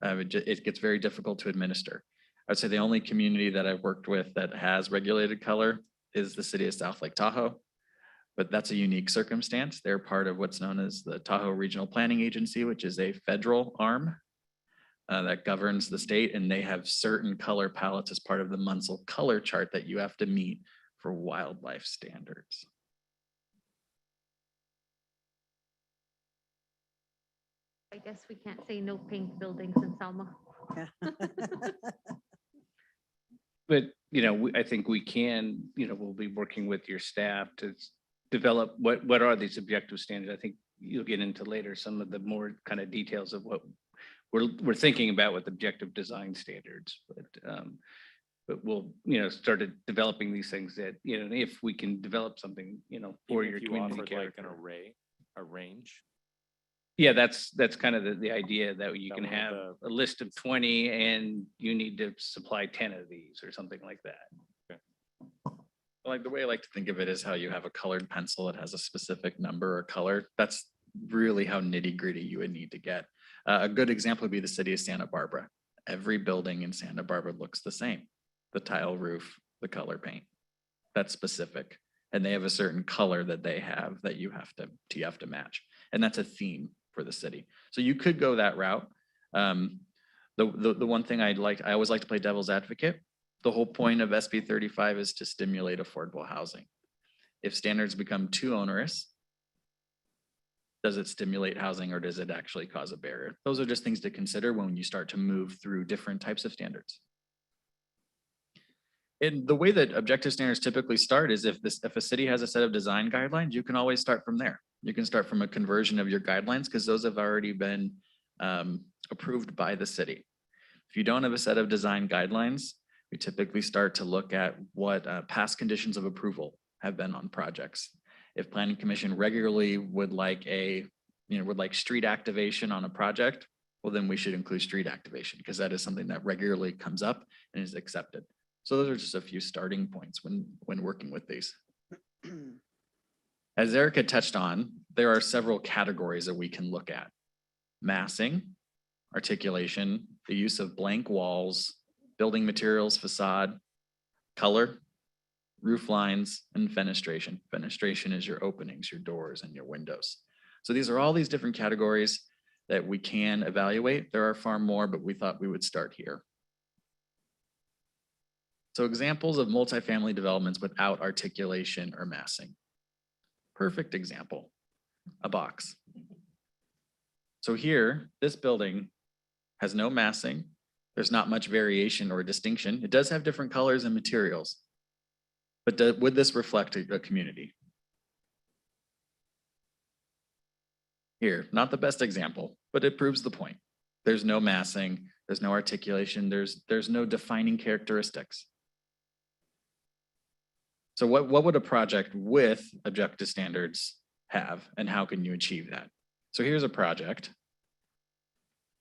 It gets very difficult to administer. I'd say the only community that I've worked with that has regulated color is the city of South Lake Tahoe. But that's a unique circumstance. They're part of what's known as the Tahoe Regional Planning Agency, which is a federal arm that governs the state, and they have certain color palettes as part of the Munsell color chart that you have to meet for wildlife standards. I guess we can't say no pink buildings in Selma. But, I think we can, we'll be working with your staff to develop what are these objective standards. I think you'll get into later some of the more kind of details of what we're thinking about with objective design standards. But we'll, start developing these things that, if we can develop something, for Even your if you community offered like an character. array, a range. Yeah, that's kind of the idea that you That can one of have the- a list of 20 and you need to supply 10 of these or something like that. Like the way I like to think of it is how you have a colored pencil that has a specific number or color. That's really how nitty gritty you would need to get. A good example would be the city of Santa Barbara. Every building in Santa Barbara looks the same. The tile roof, the color paint. That's specific. And they have a certain color that they have that you have to match. And that's a theme for the city. So you could go that route. The one thing I always like to play devil's advocate. The whole point of SB 35 is to stimulate affordable housing. If standards become too onerous, does it stimulate housing or does it actually cause a barrier? Those are just things to consider when you start to move through different types of standards. And the way that objective standards typically start is if a city has a set of design guidelines, you can always start from there. You can start from a conversion of your guidelines because those have already been approved by the city. If you don't have a set of design guidelines, we typically start to look at what past conditions of approval have been on projects. If Planning Commission regularly would like street activation on a project, well, then we should include street activation because that is something that regularly comes up and is accepted. So those are just a few starting points when working with these. As Erica touched on, there are several categories that we can look at. Massing, articulation, the use of blank walls, building materials, facade, color, roof lines, and fenestration. Fenestration is your openings, your doors, and your windows. So these are all these different categories that we can evaluate. There are far more, but we thought we would start here. So examples of multifamily developments without articulation or massing. Perfect example, a box. So here, this building has no massing. There's not much variation or distinction. It does have different colors and materials. But would this reflect a community? Here, not the best example, but it proves the point. There's no massing, there's no articulation, there's no defining characteristics. So what would a project with objective standards have, and how can you achieve that? So here's a project,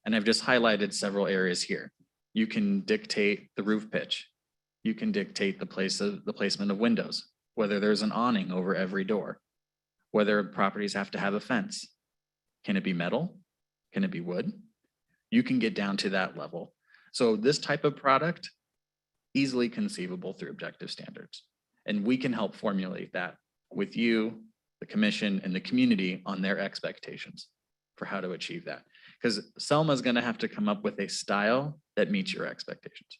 and I've just highlighted several areas here. You can dictate the roof pitch. You can dictate the placement of windows, whether there's an awning over every door, whether properties have to have a fence. Can it be metal? Can it be wood? You can get down to that level. So this type of product, easily conceivable through objective standards. And we can help formulate that with you, the commission, and the community on their expectations for how to achieve that. Because Selma is going to have to come up with a style that meets your expectations.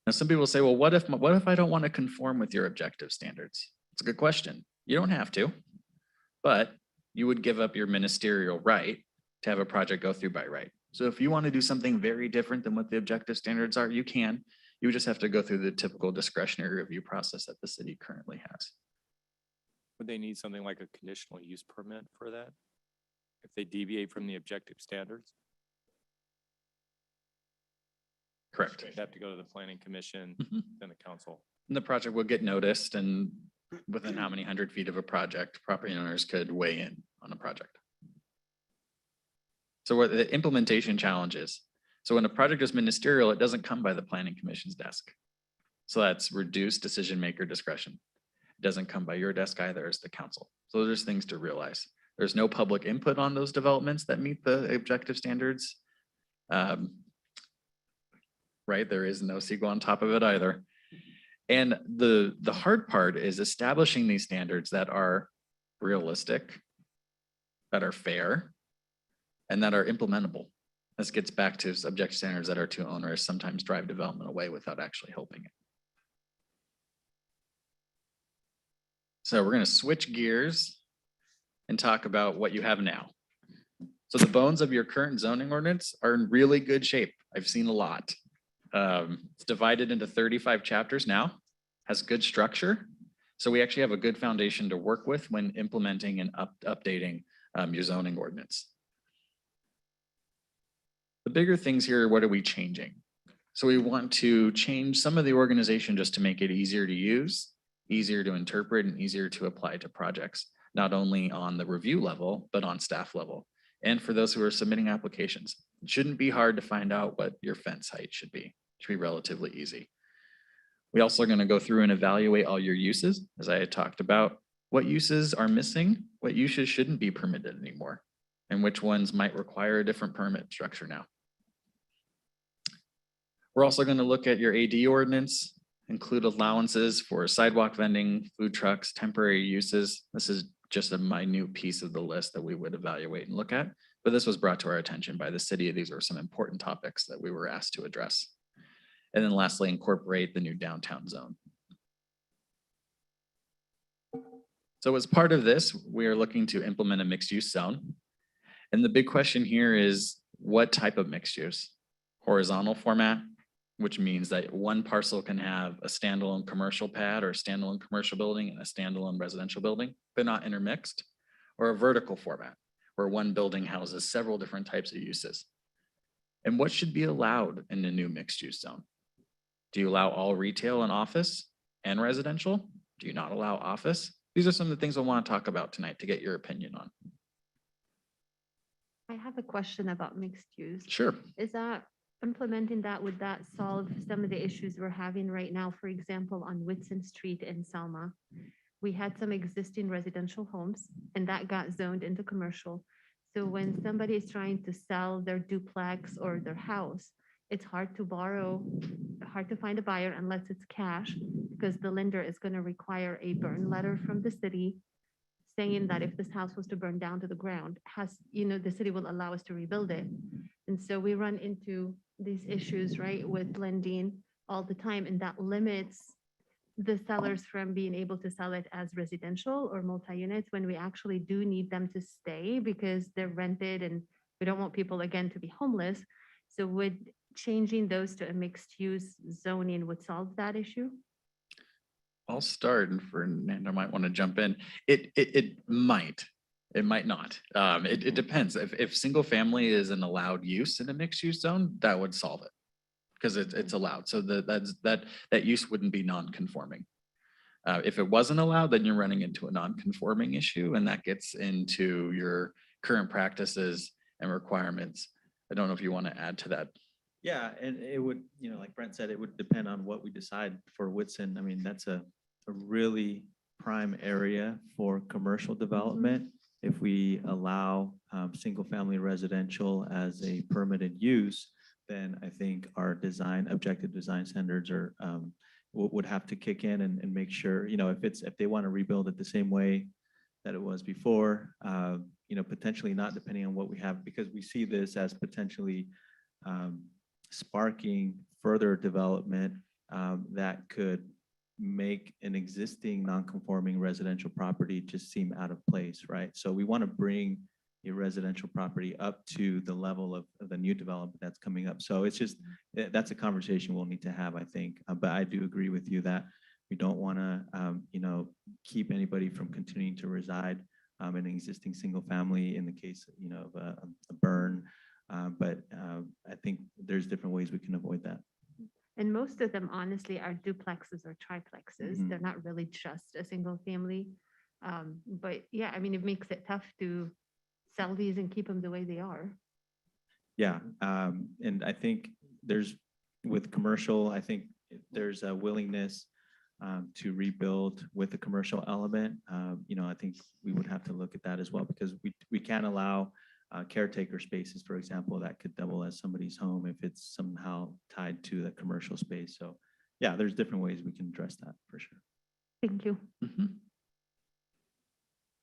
Now, some people say, well, what if I don't want to conform with your objective standards? It's a good question. You don't have to, but you would give up your ministerial right to have a project go through by right. So if you want to do something very different than what the objective standards are, you can. You would just have to go through the typical discretionary review process that the city currently has. Would they need something like a conditional use permit for that? If they deviate from the objective standards? Correct. They'd have to go to the planning commission, Mhm. then the council. And the project will get noticed, and within how many 100 feet of a project, property owners could weigh in on a project. So what the implementation challenges. So when a project is ministerial, it doesn't come by the planning commission's desk. So that's reduced decision maker discretion. It doesn't come by your desk either as the council. So there's things to realize. There's no public input on those developments that meet the objective standards. Right, there is no CEQA on top of it either. And the hard part is establishing these standards that are realistic, that are fair, and that are implementable. This gets back to objective standards that are too onerous, sometimes drive development away without actually helping it. So we're going to switch gears and talk about what you have now. So the bones of your current zoning ordinance are in really good shape. I've seen a lot. It's divided into 35 chapters now, has good structure. So we actually have a good foundation to work with when implementing and updating your zoning ordinance. The bigger things here, what are we changing? So we want to change some of the organization just to make it easier to use, easier to interpret, and easier to apply to projects, not only on the review level, but on staff level. And for those who are submitting applications, it shouldn't be hard to find out what your fence height should be. It should be relatively easy. We also are going to go through and evaluate all your uses, as I had talked about. What uses are missing, what uses shouldn't be permitted anymore, and which ones might require a different permit structure now. We're also going to look at your AD ordinance, include allowances for sidewalk vending, food trucks, temporary uses. This is just a minute piece of the list that we would evaluate and look at, but this was brought to our attention by the city. These are some important topics that we were asked to address. And then lastly, incorporate the new downtown zone. So as part of this, we are looking to implement a mixed use zone. And the big question here is what type of mixed use? Horizontal format, which means that one parcel can have a standalone commercial pad or a standalone commercial building and a standalone residential building. They're not intermixed. Or a vertical format, where one building houses several different types of uses. And what should be allowed in the new mixed use zone? Do you allow all retail and office and residential? Do you not allow office? These are some of the things I want to talk about tonight to get your opinion on. I have a question about mixed use. Sure. Is that implementing that, would that solve some of the issues we're having right now? For example, on Whitson Street in Selma, we had some existing residential homes and that got zoned into commercial. So when somebody is trying to sell their duplex or their house, it's hard to borrow, hard to find a buyer unless it's cash, because the lender is going to require a burn letter from the city saying that if this house was to burn down to the ground, the city will allow us to rebuild it. And so we run into these issues, right, with lending all the time, and that limits the sellers from being able to sell it as residential or multi-units when we actually do need them to stay because they're rented and we don't want people again to be homeless. So would changing those to a mixed use zoning would solve that issue? I'll start, and Fernando might want to jump in. It might. It might not. It depends. If single family is an allowed use in a mixed use zone, that would solve it because it's allowed. So that use wouldn't be non-conforming. If it wasn't allowed, then you're running into a non-conforming issue, and that gets into your current practices and requirements. I don't know if you want to add to that. Yeah, and it would, like Brent said, it would depend on what we decide for Whitson. I mean, that's a really prime area for commercial development. If we allow single-family residential as a permitted use, then I think our objective design standards are would have to kick in and make sure, if they want to rebuild it the same way that it was before, potentially not, depending on what we have, because we see this as potentially sparking further development that could make an existing non-conforming residential property just seem out of place, right? So we want to bring, a residential property up to the level of the new development that's coming up. So it's just, that's a conversation we'll need to have, I think. But I do agree with you that we don't want to, keep anybody from continuing to reside in an existing single family in the case, of a burn. But I think there's different ways we can avoid that. And most of them honestly are duplexes or triplexes. Mhm. They're not really just a single family. But yeah, I mean, it makes it tough to sell these and keep them the way they are. Yeah, and I think with commercial, I think there's a willingness to rebuild with the commercial element. I think we would have to look at that as well, because we can't allow caretaker spaces, for example, that could double as somebody's home if it's somehow tied to the commercial space. So yeah, there's different ways we can address that for sure. Thank you. Mhm.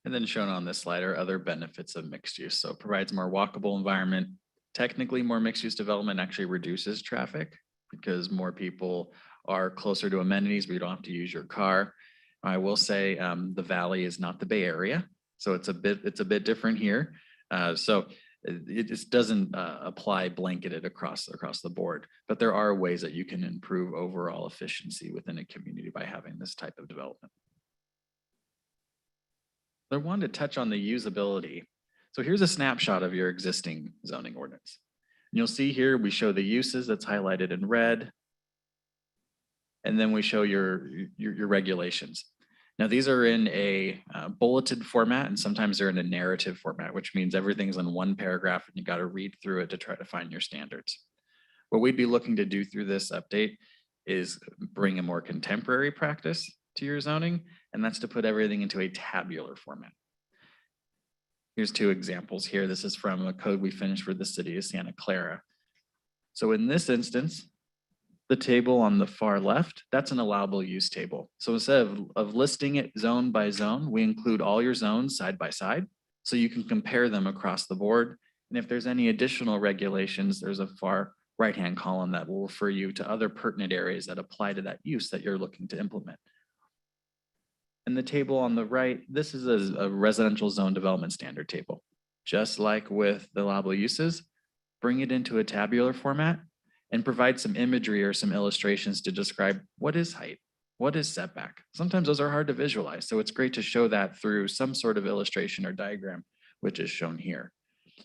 And then shown on this slide are other benefits of mixed use. So it provides more walkable environment. Technically, more mixed use development actually reduces traffic because more people are closer to amenities, but you don't have to use your car. I will say the Valley is not the Bay Area, so it's a bit different here. So it just doesn't apply blanketed across the board, but there are ways that you can improve overall efficiency within a community by having this type of development. I wanted to touch on the usability. So here's a snapshot of your existing zoning ordinance. And you'll see here, we show the uses that's highlighted in red. And then we show your regulations. Now, these are in a bulleted format, and sometimes they're in a narrative format, which means everything's in one paragraph and you got to read through it to try to find your standards. What we'd be looking to do through this update is bring a more contemporary practice to your zoning, and that's to put everything into a tabular format. Here's two examples here. This is from a code we finished for the city of Santa Clara. So in this instance, the table on the far left, that's an allowable use table. So instead of listing it zone by zone, we include all your zones side by side, so you can compare them across the board. And if there's any additional regulations, there's a far right-hand column that will refer you to other pertinent areas that apply to that use that you're looking to implement. And the table on the right, this is a residential zone development standard table. Just like with the allowable uses, bring it into a tabular format and provide some imagery or some illustrations to describe what is height, what is setback. Sometimes those are hard to visualize, so it's great to show that through some sort of illustration or diagram, which is shown here.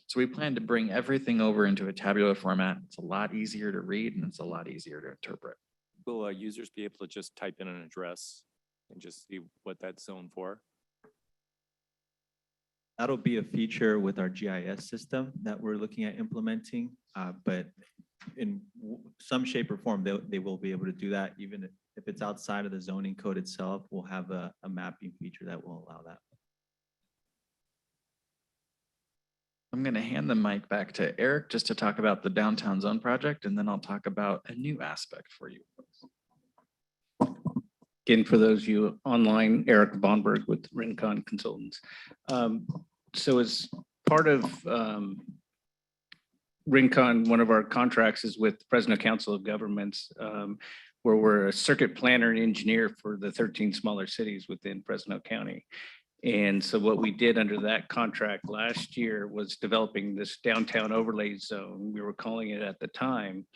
So we plan to bring everything over into a tabular format. It's a lot easier to read and it's a lot easier to interpret. Will users be able to just type in an address and just see what that's zoned for? That'll be a feature with our GIS system that we're looking at implementing, but in some shape or form, they will be able to do that. Even if it's outside of the zoning code itself, we'll have a mapping feature that will allow that. I'm going to hand the mic back to Eric just to talk about the downtown zone project, and then I'll talk about a new aspect for you. Again, for those of you online, Eric Vonberg with Rincon Consultants. So as part of Rincon, one of our contracts is with Fresno Council of Governments, where we're a circuit planner and engineer for the 13 smaller cities within Fresno County. And so what we did under that contract last year was developing this downtown overlay zone. We were calling it at the time.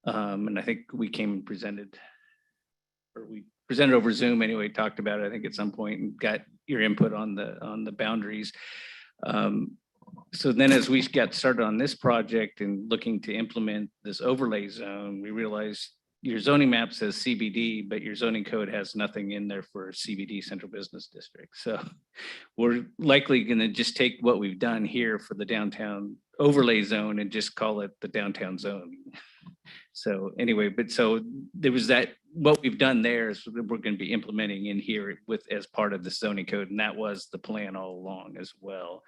And I think we came and presented, or we presented over Zoom anyway, talked about it, I think at some point, and got your input on the boundaries. So then as we got started on this project and looking to implement this overlay zone, we realized your zoning map says CBD, but your zoning code has nothing in there for CBD, Central Business District. So we're likely going to just take what we've done here for the downtown overlay zone and just call it the downtown zone. So anyway, but so there was that, what we've done there is we're going to be implementing in here with as part of the zoning code. And that was the plan all along as well,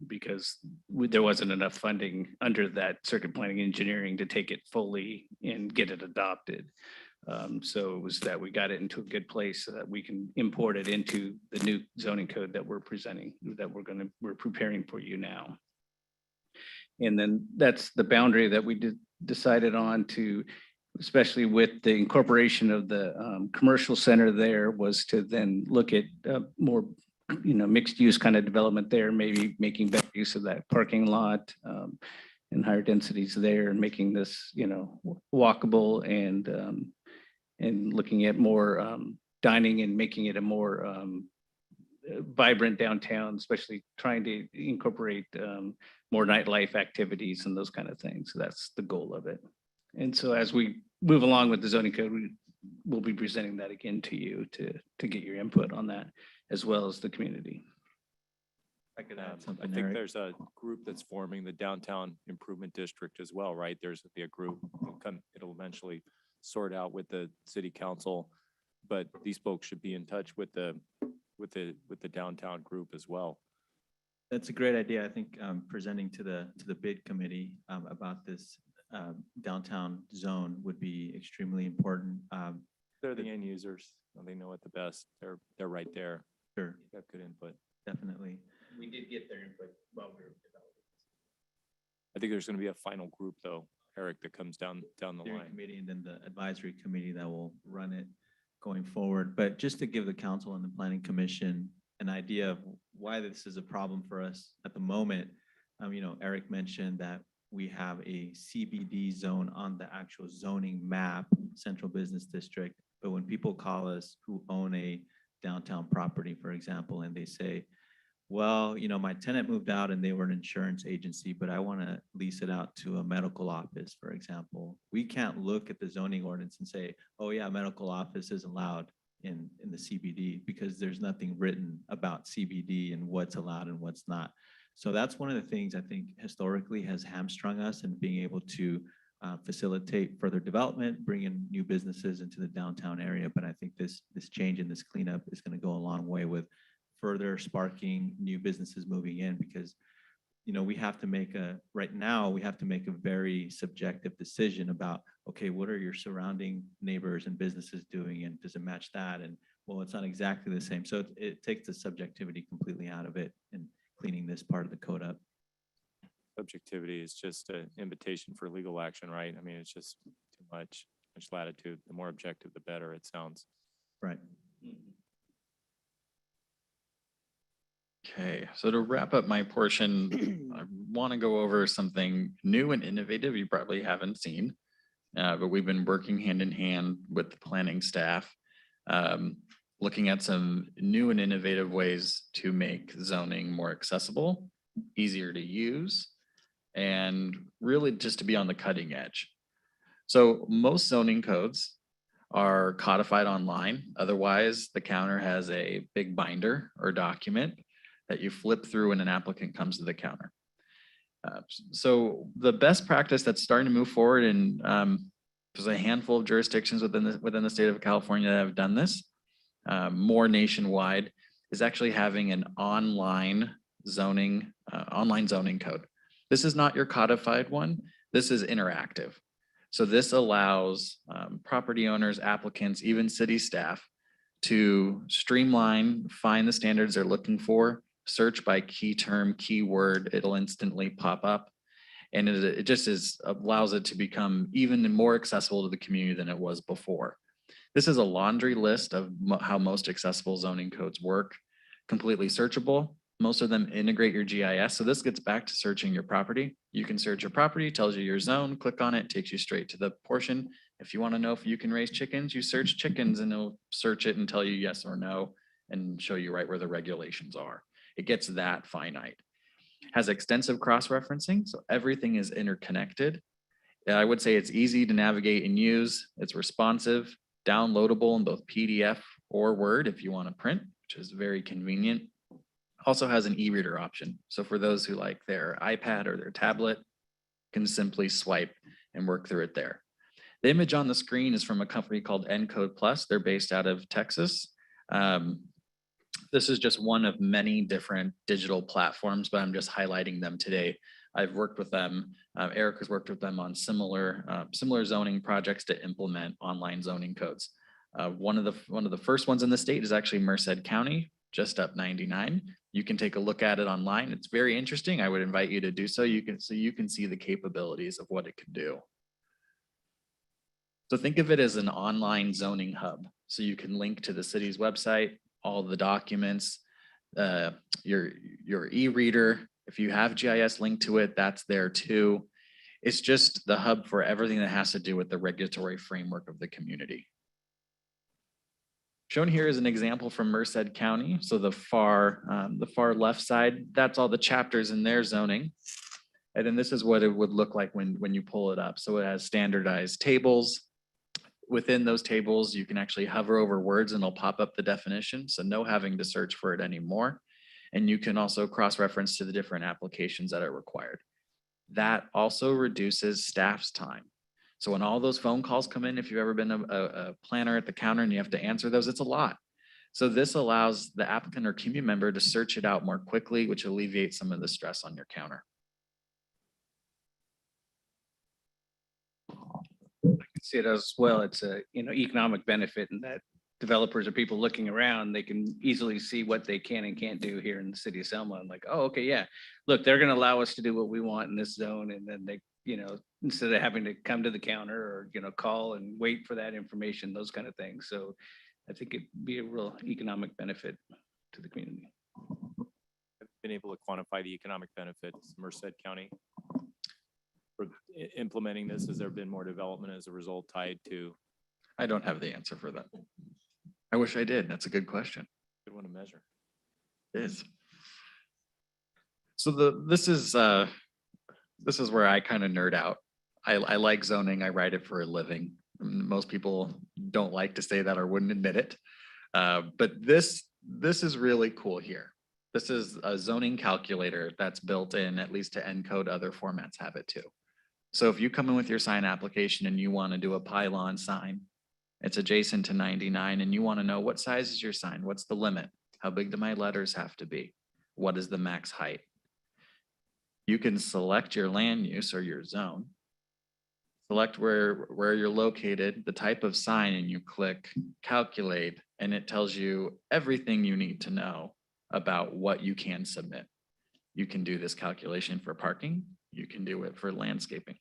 because there wasn't enough funding under that circuit planning engineering to take it fully and get it adopted. So it was that we got it into a good place so that we can import it into the new zoning code that we're presenting, that we're preparing for you now. And then that's the boundary that we decided on to, especially with the incorporation of the commercial center there, was to then look at more mixed use kind of development there, maybe making better use of that parking lot, and higher densities there, and making this, walkable and looking at more dining and making it a more vibrant downtown, especially trying to incorporate more nightlife activities and those kind of things. So that's the goal of it. And so as we move along with the zoning code, we'll be presenting that again to you to get your input on that, as well as the community. I could I add something, think Eric. there's a group that's forming the Downtown Improvement District as well, right? There's be a group, it'll eventually sort out with the city council, but these folks should be in touch with the downtown group as well. That's a great idea. I think presenting to the bid committee about this downtown zone would be extremely important. They're the end users. They know it the best. They're right there. Sure, Got good input. definitely. We did get their input while we were developing. I think there's going to be a final group though, Eric, that comes down the Steering line. committee and then the advisory committee that will run it going forward. But just to give the council and the planning commission an idea of why this is a problem for us at the moment, Eric mentioned that we have a CBD zone on the actual zoning map, Central Business District. But when people call us who own a downtown property, for example, and they say, well, my tenant moved out and they were an insurance agency, but I want to lease it out to a medical office, for example. We can't look at the zoning ordinance and say, oh yeah, medical office is allowed in the CBD, because there's nothing written about CBD and what's allowed and what's not. So that's one of the things I think historically has hamstrung us in being able to facilitate further development, bring in new businesses into the downtown area. But I think this change and this cleanup is going to go a long way with further sparking new businesses moving in, because we have to make right now we have to make a very subjective decision about, okay, what are your surrounding neighbors and businesses doing, and does it match that? And well, it's not exactly the same. So it takes the subjectivity completely out of it and cleaning this part of the code up. Subjectivity is just an invitation for legal action, right? I mean, it's just too much latitude. The more objective, the better, it sounds. Right. Okay, so to wrap up my portion, I want to go over something new and innovative you probably haven't seen, but we've been working hand in hand with the planning staff, looking at some new and innovative ways to make zoning more accessible, easier to use, and really just to be on the cutting edge. So most zoning codes are codified online. Otherwise, the counter has a big binder or document that you flip through when an applicant comes to the counter. So the best practice that's starting to move forward, and there's a handful of jurisdictions within the state of California that have done this, more nationwide, is actually having an online zoning code. This is not your codified one. This is interactive. So this allows property owners, applicants, even city staff to streamline, find the standards they're looking for, search by key term, keyword, it'll instantly pop up. And it just allows it to become even more accessible to the community than it was before. This is a laundry list of how most accessible zoning codes work, completely searchable. Most of them integrate your GIS. So this gets back to searching your property. You can search your property, tells you your zone, click on it, takes you straight to the portion. If you want to know if you can raise chickens, you search chickens and it'll search it and tell you yes or no and show you right where the regulations are. It gets that finite. Has extensive cross-referencing, so everything is interconnected. I would say it's easy to navigate and use. It's responsive, downloadable in both PDF or Word if you want to print, which is very convenient. Also has an e-reader option. So for those who like their iPad or their tablet, can simply swipe and work through it there. The image on the screen is from a company called Encode Plus. They're based out of Texas. This is just one of many different digital platforms, but I'm just highlighting them today. I've worked with them. Eric has worked with them on similar zoning projects to implement online zoning codes. One of the first ones in the state is actually Merced County, just up 99. You can take a look at it online. It's very interesting. I would invite you to do so. You can see the capabilities of what it could do. So think of it as an online zoning hub. So you can link to the city's website, all the documents. your e-reader. If you have GIS linked to it, that's there too. It's just the hub for everything that has to do with the regulatory framework of the community. Shown here is an example from Merced County. So the far left side, that's all the chapters in their zoning. And then this is what it would look like when you pull it up. So it has standardized tables. Within those tables, you can actually hover over words and it'll pop up the definition. So no having to search for it anymore. And you can also cross-reference to the different applications that are required. That also reduces staff's time. So when all those phone calls come in, if you've ever been a planner at the counter and you have to answer those, it's a lot. So this allows the applicant or community member to search it out more quickly, which alleviates some of the stress on your counter. I can see it as well. It's a, economic benefit in that developers or people looking around, they can easily see what they can and can't do here in the city of Selma. And like, oh, okay, yeah, look, they're going to allow us to do what we want in this zone. And then they, instead of having to come to the counter or, call and wait for that information, those kind of things. So I think it'd be a real economic benefit to the community. I've been able to quantify the economic benefits, Merced County, for implementing this. Has there been more development as a result tied to? I don't have the answer for that. I wish I did. That's a good question. Good one to measure. It is. So this is where I kind of nerd out. I like zoning. I write it for a living. Most people don't like to say that or wouldn't admit it. But this is really cool here. This is a zoning calculator that's built in, at least to encode. Other formats have it too. So if you come in with your sign application and you want to do a pylon sign, it's adjacent to 99 and you want to know what size is your sign? What's the limit? How big do my letters have to be? What is the max height? You can select your land use or your zone, select where you're located, the type of sign, and you click calculate, and it tells you everything you need to know about what you can submit. You can do this calculation for parking. You can do it for landscaping.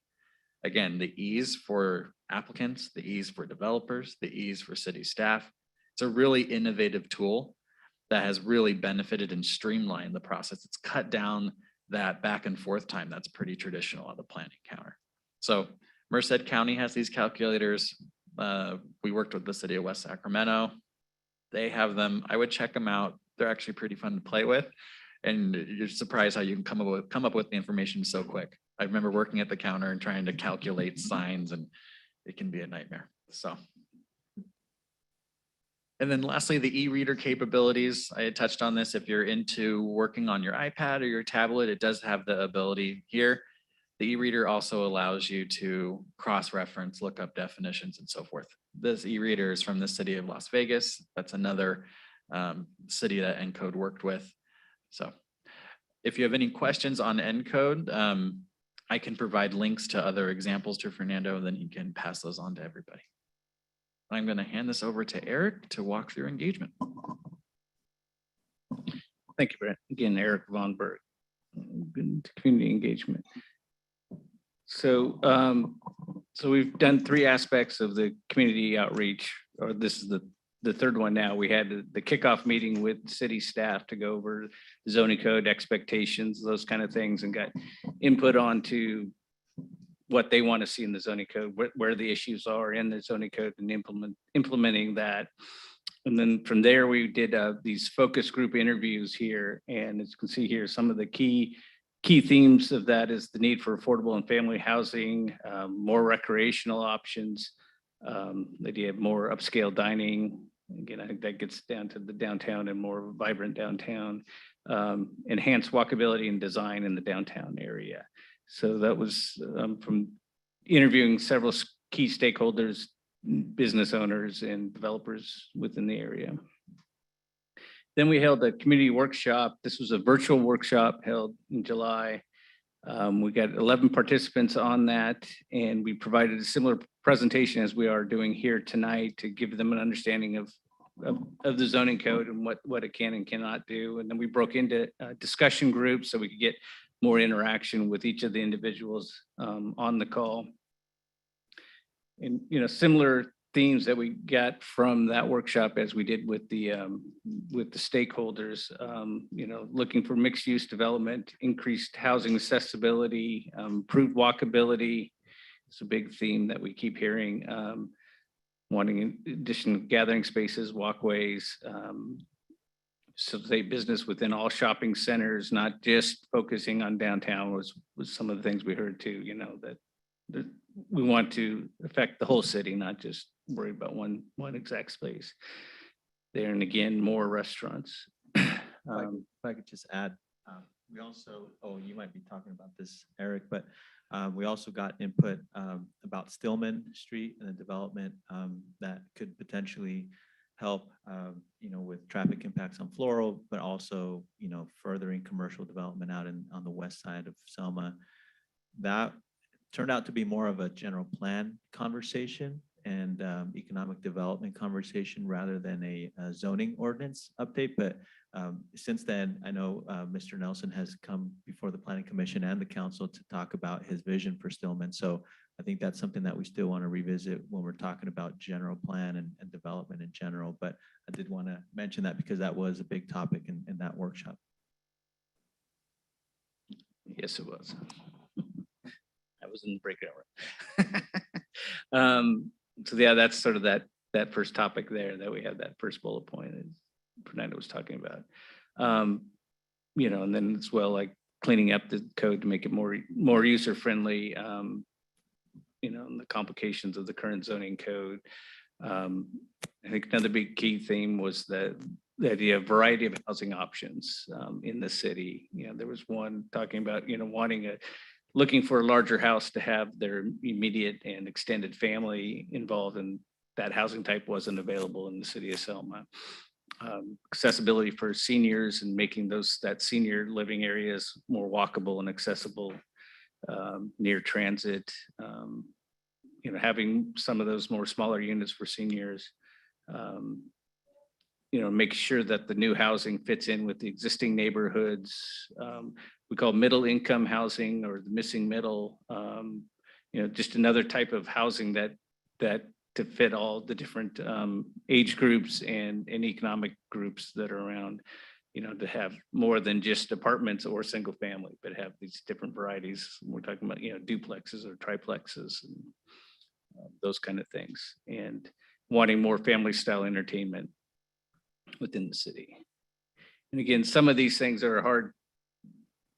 Again, the ease for applicants, the ease for developers, the ease for city staff. It's a really innovative tool that has really benefited and streamlined the process. It's cut down that back and forth time that's pretty traditional on the planning counter. So Merced County has these calculators. We worked with the city of West Sacramento. They have them. I would check them out. They're actually pretty fun to play with. And you're surprised how you can come up with the information so quick. I remember working at the counter and trying to calculate signs, and it can be a nightmare. So, and then lastly, the e-reader capabilities. I had touched on this. If you're into working on your iPad or your tablet, it does have the ability here. The e-reader also allows you to cross-reference, look up definitions and so forth. This e-reader is from the city of Las Vegas. That's another city that ENCODE worked with. So if you have any questions on ENCODE, I can provide links to other examples to Fernando, and then he can pass those on to everybody. I'm going to hand this over to Eric to walk through engagement. Thank you, Brent. Again, Eric Von Berg, community engagement. So, so we've done three aspects of the community outreach, or this is the third one now. We had the kickoff meeting with city staff to go over zoning code expectations, those kind of things, and got input onto what they want to see in the zoning code, where the issues are in the zoning code, and implementing that. And then from there, we did these focus group interviews here. And as you can see here, some of the key themes of that is the need for affordable and family housing, more recreational options, the idea of more upscale dining. Again, I think that gets down to the downtown and more vibrant downtown, enhanced walkability and design in the downtown area. So that was from interviewing several key stakeholders, business owners and developers within the area. Then we held a community workshop. This was a virtual workshop held in July. We got 11 participants on that, and we provided a similar presentation as we are doing here tonight to give them an understanding of the zoning code and what it can and cannot do. And then we broke into discussion groups so we could get more interaction with each of the individuals on the call. And, similar themes that we got from that workshop, as we did with the stakeholders, looking for mixed use development, increased housing accessibility, improved walkability. It's a big theme that we keep hearing. Wanting additional gathering spaces, walkways, facilitate business within all shopping centers, not just focusing on downtown was some of the things we heard too, that we want to affect the whole city, not just worry about one exact space there. And again, more restaurants. If I could just add, we also, you might be talking about this, Eric, but we also got input about Stillman Street and the development that could potentially help, with traffic impacts on Floral, but also, furthering commercial development out on the west side of Selma. That turned out to be more of a general plan conversation and economic development conversation rather than a zoning ordinance update. But since then, I know Mr. Nelson has come before the Planning Commission and the council to talk about his vision for Stillman. So I think that's something that we still want to revisit when we're talking about general plan and development in general. But I did want to mention that because that was a big topic in that workshop. Yes, it was. I was in the breakout room. So yeah, that's sort of that first topic there that we had, that first bullet point as Fernando was talking about. And then as well, like cleaning up the code to make it more user friendly, and the complications of the current zoning code. I think another big key theme was the idea of variety of housing options in the city. There was one talking about, looking for a larger house to have their immediate and extended family involved, and that housing type wasn't available in the city of Selma. Accessibility for seniors and making that senior living areas more walkable and accessible, near transit, having some of those more smaller units for seniors, make sure that the new housing fits in with the existing neighborhoods. We call middle income housing or the missing middle, just another type of housing that to fit all the different age groups and economic groups that are around, to have more than just apartments or single family, but have these different varieties. We're talking about, duplexes or triplexes and those kind of things, and wanting more family style entertainment within the city. And again, some of these things are hard,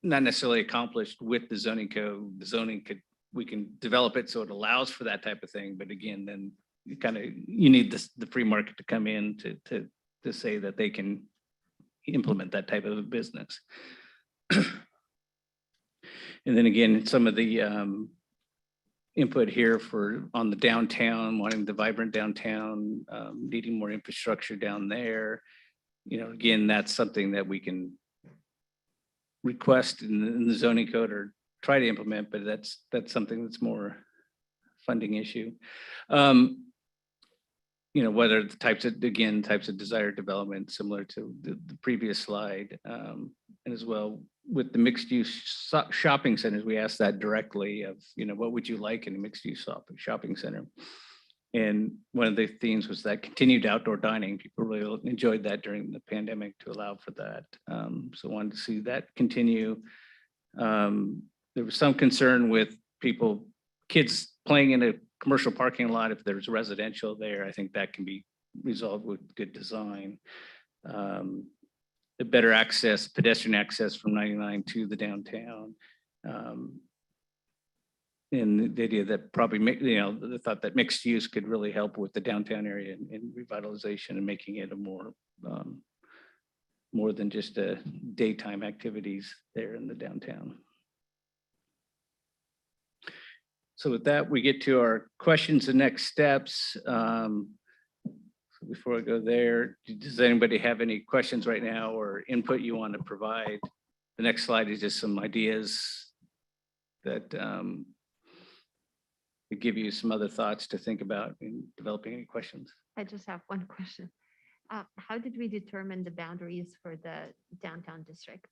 not necessarily accomplished with the zoning code. The zoning we can develop it so it allows for that type of thing. But again, then you need the free market to come in to say that they can implement that type of a business. And then again, some of the input here on the downtown, wanting the vibrant downtown, needing more infrastructure down there. Again, that's something that we can request in the zoning code or try to implement, but that's something that's more funding issue. Whether the types of desired development similar to the previous slide, and as well with the mixed use shopping centers, we asked that directly of, what would you like in a mixed use shopping center? And one of the themes was that continued outdoor dining. People really enjoyed that during the pandemic to allow for that. So wanted to see that continue. There was some concern with kids playing in a commercial parking lot. If there's residential there, I think that can be resolved with good design. The better access, pedestrian access from 99 to the downtown. And the idea that probably, the thought that mixed use could really help with the downtown area and revitalization and making it a more than just a daytime activities there in the downtown. So with that, we get to our questions and next steps. So before I go there, does anybody have any questions right now or input you want to provide? The next slide is just some ideas that give you some other thoughts to think about in developing any questions. I just have one question. How did we determine the boundaries for the downtown district?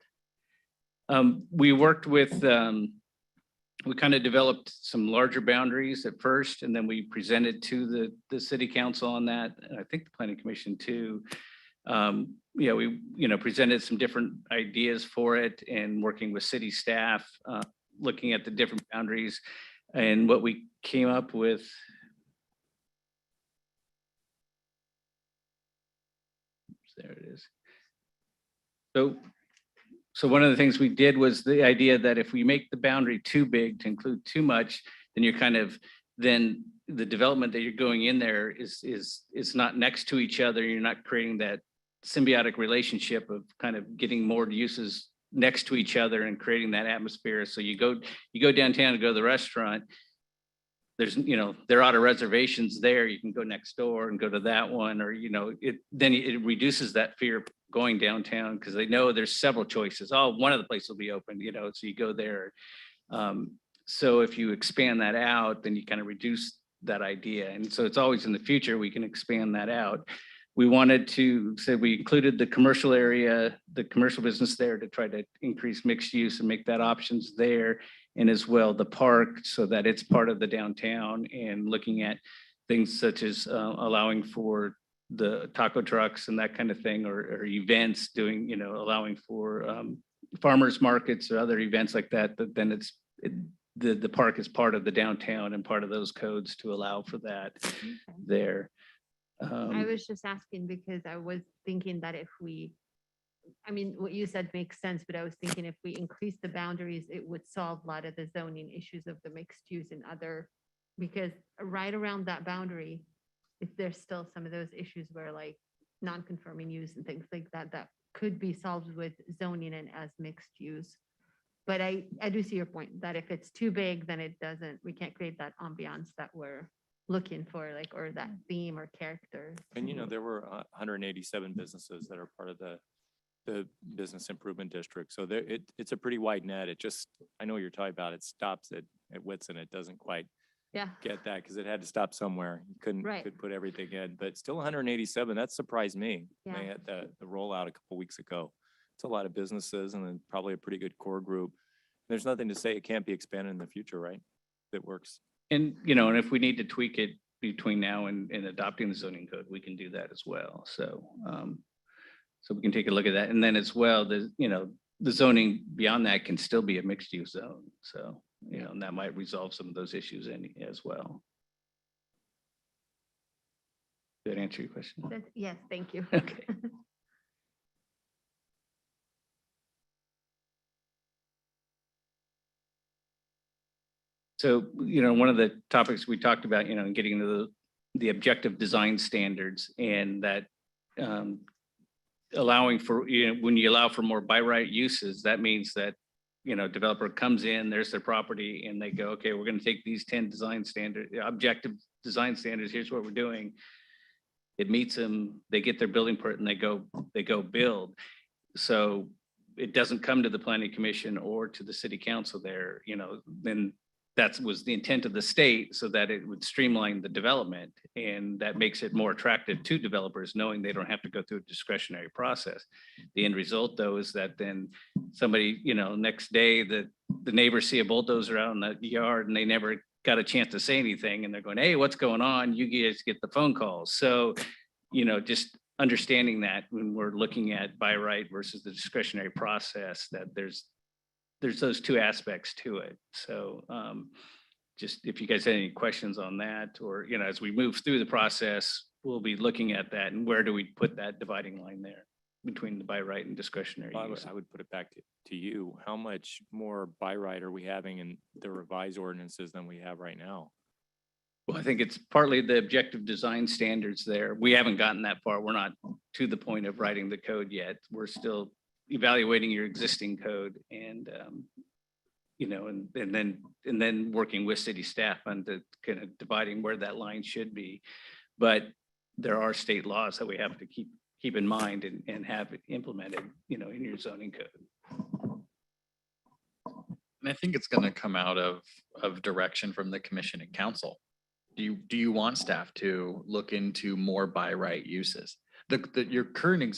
We worked with we kind of developed some larger boundaries at first, and then we presented to the city council on that, and I think the planning commission too. Yeah, we, presented some different ideas for it and working with city staff, looking at the different boundaries. And what we came up with, there it is. So one of the things we did was the idea that if we make the boundary too big to include too much, then you're then the development that you're going in there is not next to each other. You're not creating that symbiotic relationship of kind of getting more uses next to each other and creating that atmosphere. So you go downtown and go to the restaurant. There's, there are auto reservations there. You can go next door and go to that one, or, then it reduces that fear of going downtown because they know there's several choices. Oh, one of the places will be open, so you go there. So if you expand that out, then you kind of reduce that idea. And so it's always in the future, we can expand that out. We wanted to say we included the commercial area, the commercial business there to try to increase mixed use and make that options there. And as well, the park, so that it's part of the downtown, and looking at things such as allowing for the taco trucks and that kind of thing, or events doing, allowing for farmers markets or other events like that, but then the park is part of the downtown and part of those codes to allow for that there. I was just asking because I was thinking that what you said makes sense, but I was thinking if we increase the boundaries, it would solve a lot of the zoning issues of the mixed use and because right around that boundary, if there's still some of those issues where like non-conforming use and things like that, that could be solved with zoning and as mixed use. But I do see your point that if it's too big, then we can't create that ambiance that we're looking for, like, or that theme or character. And there were 187 businesses that are part of the business improvement district. So it's a pretty wide net. I know what you're talking about. It stops at Whitson. It doesn't quite get that because it had to stop somewhere. You couldn't put everything in, but still 187. That surprised me. Yeah. They had the rollout a couple weeks ago. It's a lot of businesses and then probably a pretty good core group. There's nothing to say it can't be expanded in the future, right? That works. And, and if we need to tweak it between now and adopting the zoning code, we can do that as well. So, so we can take a look at that. And then as well, the zoning beyond that can still be a mixed use zone. So, and that might resolve some of those issues as well. Did that answer your question? Yes, thank you. Okay. So, one of the topics we talked about, getting into the objective design standards, and that allowing for, when you allow for more by right uses, that means that, developer comes in, there's their property, and they go, okay, we're going to take these 10 objective design standards. Here's what we're doing. It meets them, they get their building permit, and they go build. So it doesn't come to the planning commission or to the city council there, then that was the intent of the state, so that it would streamline the development, and that makes it more attractive to developers, knowing they don't have to go through a discretionary process. The end result, though, is that then somebody, next day, the neighbors see a bulldozer out in the yard and they never got a chance to say anything, and they're going, hey, what's going on? You guys get the phone calls. So, just understanding that when we're looking at by right versus the discretionary process, that there's those two aspects to it. So just if you guys had any questions on that, or, as we move through the process, we'll be looking at that and where do we put that dividing line there between the by right and discretionary use. I would put it back to you. How much more by right are we having in the revised ordinances than we have right now? Well, I think it's partly the objective design standards there. We haven't gotten that far. We're not to the point of writing the code yet. We're still evaluating your existing code, and and then working with city staff on the kind of dividing where that line should be. But there are state laws that we have to keep in mind and have it implemented, in your zoning code. And I think it's going to come out of direction from the commission and council. Do you want staff to look into more by right uses? Your current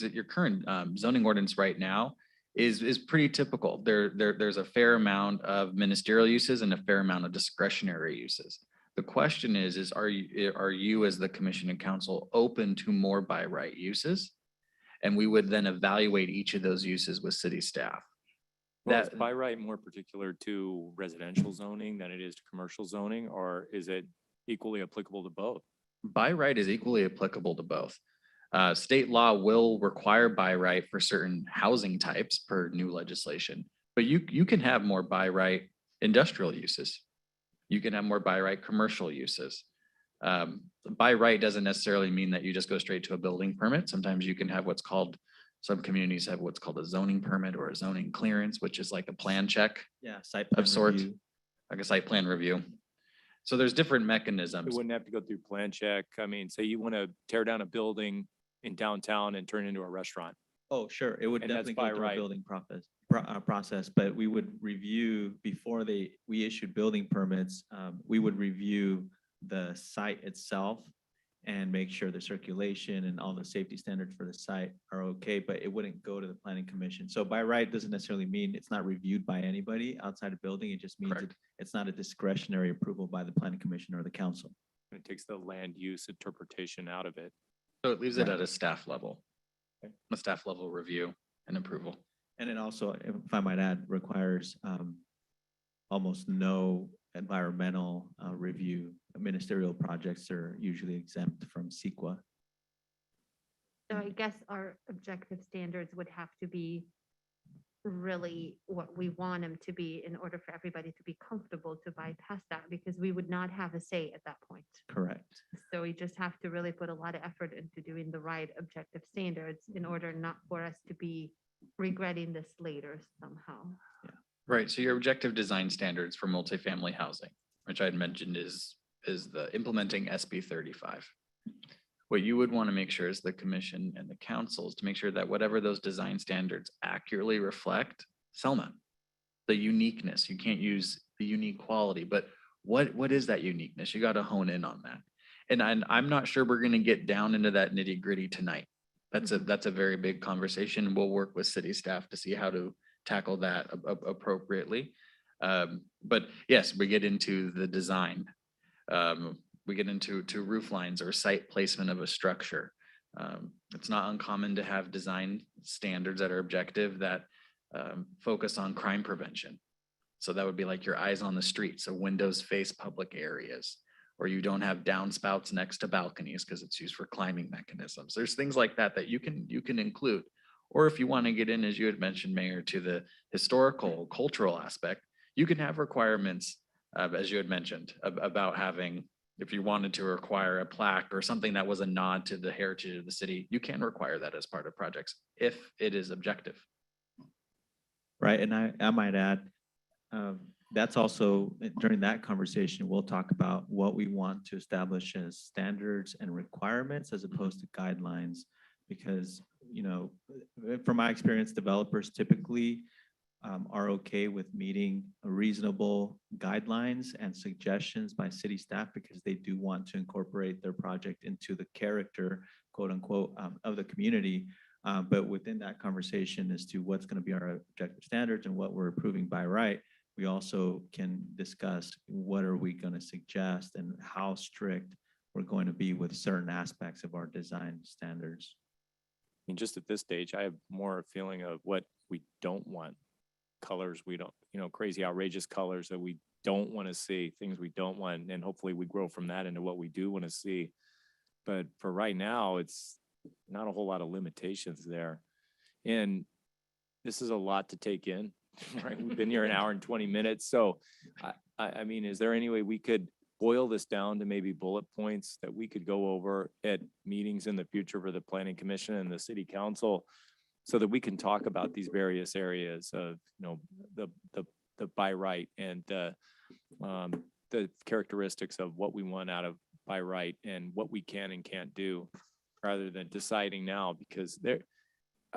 zoning ordinance right now is pretty typical. There's a fair amount of ministerial uses and a fair amount of discretionary uses. The question is are you as the commission and council open to more by right uses? And we would then evaluate each of those uses with city staff. Well, is That- by right more particular to residential zoning than it is to commercial zoning, or is it equally applicable to both? By right is equally applicable to both. State law will require by right for certain housing types per new legislation, but you can have more by right industrial uses. You can have more by right commercial uses. By right doesn't necessarily mean that you just go straight to a building permit. Sometimes you can have what's called, some communities have what's called a zoning permit or a zoning clearance, which is like a plan check, Yeah, site of plan sorts. review. like a site plan review. So there's different It mechanisms. wouldn't have to go through plan check. I mean, say you want to tear down a building in downtown and turn it into a restaurant. Oh, sure. It would And that's definitely by go through right. a building process, but we would review before we issued building permits, we would review the site itself and make sure the circulation and all the safety standards for the site are okay, but it wouldn't go to the planning commission. So by right doesn't necessarily mean it's not reviewed by anybody outside of building. It just means Correct. it's not a discretionary approval by the planning commission or the council. It takes the land use interpretation out of it. So it leaves it Right. at a staff level, a staff level review and approval. And it also, if I might add, requires almost no environmental review. Ministerial projects are usually exempt from CEQA. So I guess our objective standards would have to be really what we want them to be in order for everybody to be comfortable to bypass that, because we would not have a say at that point. Correct. So we just have to really put a lot of effort into doing the right objective standards in order not for us to be regretting this later somehow. Right, so your objective design standards for multifamily housing, which I had mentioned is the implementing SB 35. What you would want to make sure is the commission and the councils to make sure that whatever those design standards accurately reflect Selma, the uniqueness. You can't use the unique quality, but what is that uniqueness? You got to hone in on that. And I'm not sure we're going to get down into that nitty gritty tonight. That's a very big conversation. We'll work with city staff to see how to tackle that appropriately. But yes, we get into the design. We get into roof lines or site placement of a structure. It's not uncommon to have design standards that are objective that focus on crime prevention. So that would be like your eyes on the street. So windows face public areas, or you don't have downspouts next to balconies because it's used for climbing mechanisms. There's things like that that you can include. Or if you want to get in, as you had mentioned, Mayor, to the historical, cultural aspect, you can have requirements, as you had mentioned, about having, if you wanted to require a plaque or something that was a nod to the heritage of the city, you can require that as part of projects if it is objective. Right, and I might add, that's also, during that conversation, we'll talk about what we want to establish as standards and requirements as opposed to guidelines. Because, from my experience, developers typically are okay with meeting reasonable guidelines and suggestions by city staff because they do want to incorporate their project into the character, quote unquote, of the community. But within that conversation as to what's going to be our objective standards and what we're approving by right, we also can discuss what are we going to suggest and how strict we're going to be with certain aspects of our design standards. I mean, just at this stage, I have more a feeling of what we don't want. Colors we don't, crazy outrageous colors that we don't want to see, things we don't want, and hopefully we grow from that into what we do want to see. But for right now, it's not a whole lot of limitations there. And this is a lot to take in, right? We've been here an hour and 20 minutes. So I mean, is there any way we could boil this down to maybe bullet points that we could go over at meetings in the future for the Planning Commission and the City Council, so that we can talk about these various areas of, the by right and the characteristics of what we want out of by right and what we can and can't do, rather than deciding now, because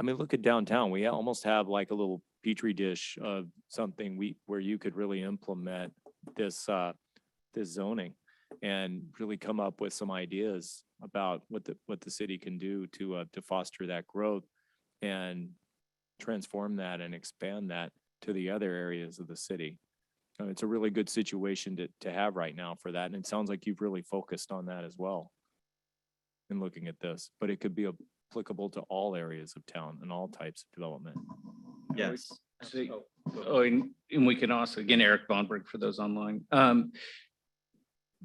look at downtown. We almost have like a little petri dish of something where you could really implement this zoning and really come up with some ideas about what the city can do to foster that growth. And transform that and expand that to the other areas of the city. It's a really good situation to have right now for that. And it sounds like you've really focused on that as well in looking at this, but it could be applicable to all areas of town and all types of development. Yes. So- Oh, and we can also, again, Eric Bonberg for those online.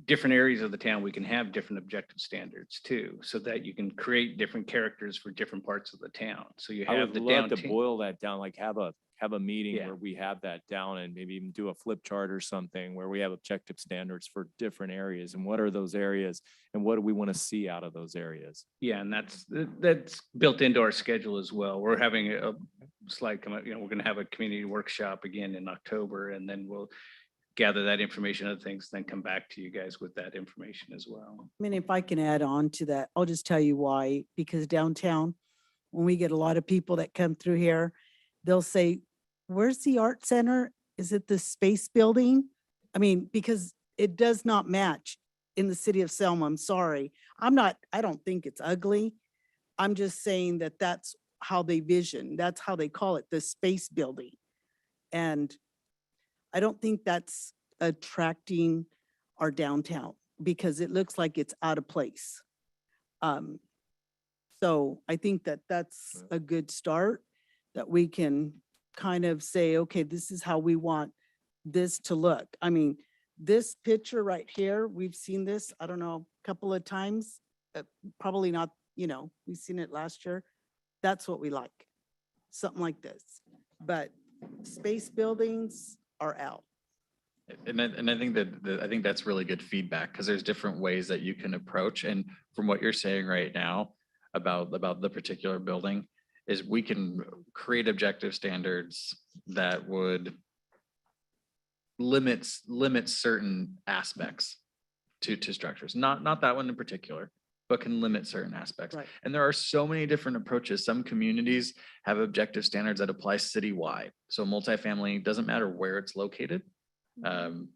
Different areas of the town, we can have different objective standards too, so that you can create different characters for different parts of the town. So you I have would the love to downtown. boil that down, like have a meeting Yeah. where we have that down and maybe even do a flip chart or something where we have objective standards for different areas and what are those areas and what do we want to see out of those areas? Yeah, and that's built into our schedule as well. We're having a slide come up, we're gonna have a community workshop again in October, and then we'll gather that information, other things, then come back to you guys with that information as well. I mean, if I can add on to that, I'll just tell you why, because downtown, when we get a lot of people that come through here, they'll say, where's the art center? Is it the space building? I mean, because it does not match in the city of Selma. I'm sorry. I don't think it's ugly. I'm just saying that that's how they vision. That's how they call it, the space building. And I don't think that's attracting our downtown because it looks like it's out of place. So I think that that's a good start, that we can kind of say, okay, this is how we want this to look. I mean, this picture right here, we've seen this, I don't know, a couple of times, probably not, we've seen it last year. That's what we like, something like this. But space buildings are out. And I think I think that's really good feedback because there's different ways that you can approach. And from what you're saying right now about the particular building is we can create objective standards that would limit certain aspects to structures. Not that one in particular, but can limit certain aspects. Right. And there are so many different approaches. Some communities have objective standards that apply citywide. So multifamily doesn't matter where it's located. We're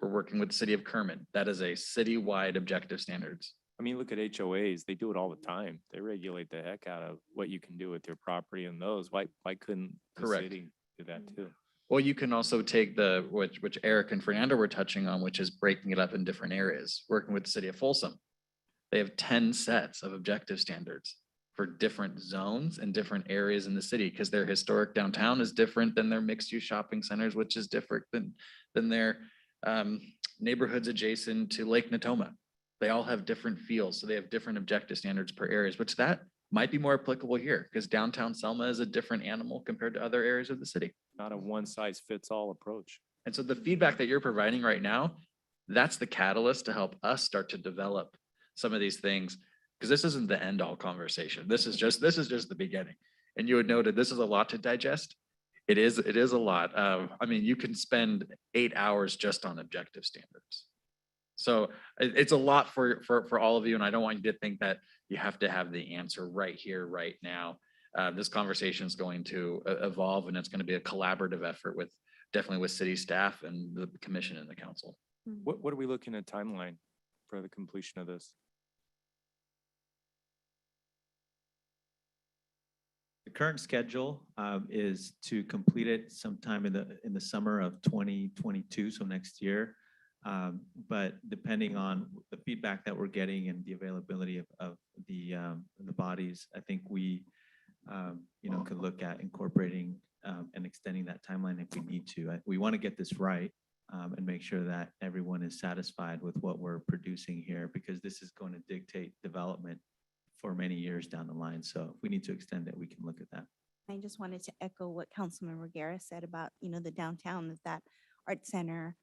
working with the city of Kermit. That is a citywide objective standards. I mean, look at HOAs. They do it all the time. They regulate the heck out of what you can do with your property and those. Why couldn't the Correct. city do that too? Well, you can also take which Eric and Fernando were touching on, which is breaking it up in different areas, working with the city of Folsom. They have 10 sets of objective standards for different zones and different areas in the city because their historic downtown is different than their mixed-use shopping centers, which is different than their neighborhoods adjacent to Lake Natoma. They all have different feels, so they have different objective standards per areas, which that might be more applicable here because downtown Selma is a different animal compared to other areas of the city. Not a one-size-fits-all approach. And so the feedback that you're providing right now, that's the catalyst to help us start to develop some of these things, because this isn't the end all conversation. This is just the beginning. And you had noted this is a lot to digest. It is a lot. I mean, you can spend 8 hours just on objective standards. So it's a lot for all of you. And I don't want you to think that you have to have the answer right here, right now. This conversation is going to evolve and it's going to be a collaborative effort definitely with city staff and the commission and the council. What are we looking at timeline for the completion of this? The current schedule is to complete it sometime in the summer of 2022, so next year. But depending on the feedback that we're getting and the availability of the bodies, I think we could look at incorporating and extending that timeline if we need to. We want to get this right and make sure that everyone is satisfied with what we're producing here, because this is going to dictate development for many years down the line. So if we need to extend it, we can look at that. I just wanted to echo what Councilman Reguera said about, the downtown, that art center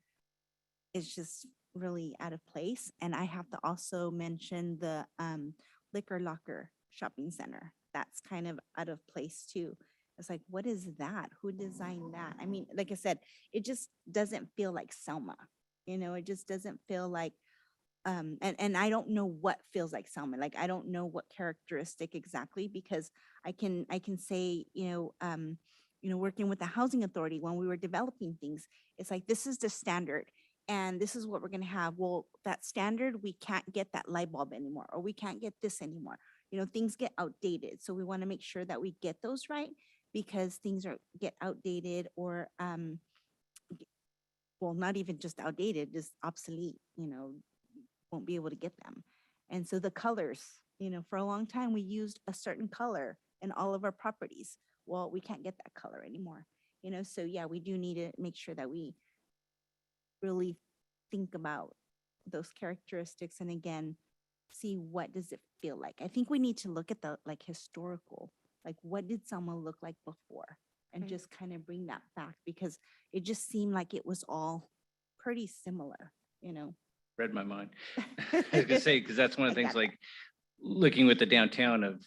is just really out of place. And I have to also mention the Liquor Locker Shopping Center. That's kind of out of place too. It's like, what is that? Who designed that? I mean, like I said, it just doesn't feel like Selma. It just doesn't feel like, and I don't know what feels like Selma. Like, I don't know what characteristic exactly, because I can say, working with the housing authority when we were developing things, it's like, this is the standard and this is what we're going to have. Well, that standard, we can't get that light bulb anymore, or we can't get this anymore. Things get outdated. So we want to make sure that we get those right because things get outdated or, well, not even just outdated, just obsolete, won't be able to get them. And so the colors, for a long time, we used a certain color in all of our properties. Well, we can't get that color anymore, so yeah, we do need to make sure that we really think about those characteristics and again, see what does it feel like. I think we need to look at the historical, like what did Selma look like before? And Right. just kind of bring that back because it just seemed like it was all pretty similar, Read my mind. I was gonna say, because that's one of the I things got that. like looking with the downtown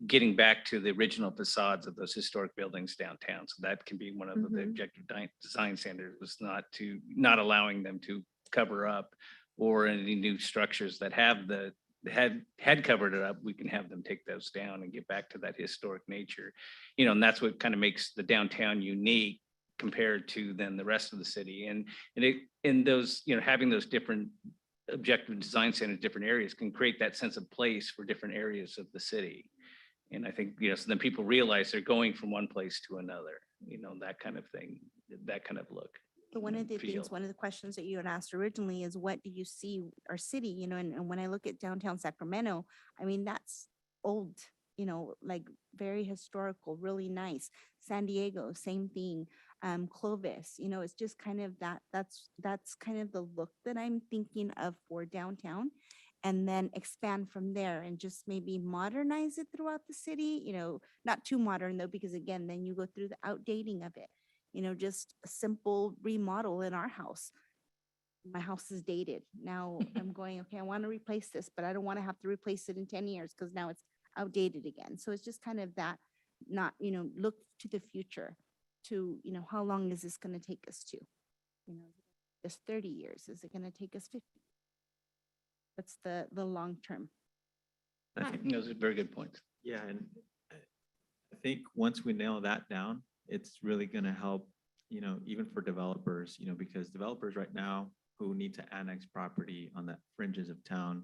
getting back to the original facades of those historic buildings downtown. So that can be one of the Mhm. objective design standards was not allowing them to cover up or any new structures that had covered it up, we can have them take those down and get back to that historic nature. And that's what kind of makes the downtown unique compared to then the rest of the city. And those, having those different objective design standards, different areas can create that sense of place for different areas of the city. And I think, so then people realize they're going from one place to another, that kind of thing, that kind of look. But one of the feel. things, one of the questions that you had asked originally is what do you see our city, and when I look at downtown Sacramento, I mean, that's old, like very historical, really nice. San Diego, same thing. Clovis, it's just kind of that's kind of the look that I'm thinking of for downtown. And then expand from there and just maybe modernize it throughout the city, not too modern though, because again, then you go through the outdating of it. Just a simple remodel in our house. My house is dated. Now I'm going, okay, I want to replace this, but I don't want to have to replace it in 10 years because now it's outdated again. So it's just kind of that, not, look to the future to, how long is this going to take us to? Just 30 years? Is it going to take us 50? What's the long term? I think, Those are very good points. yeah, and I think once we nail that down, it's really gonna help, even for developers, because developers right now who need to annex property on the fringes of town,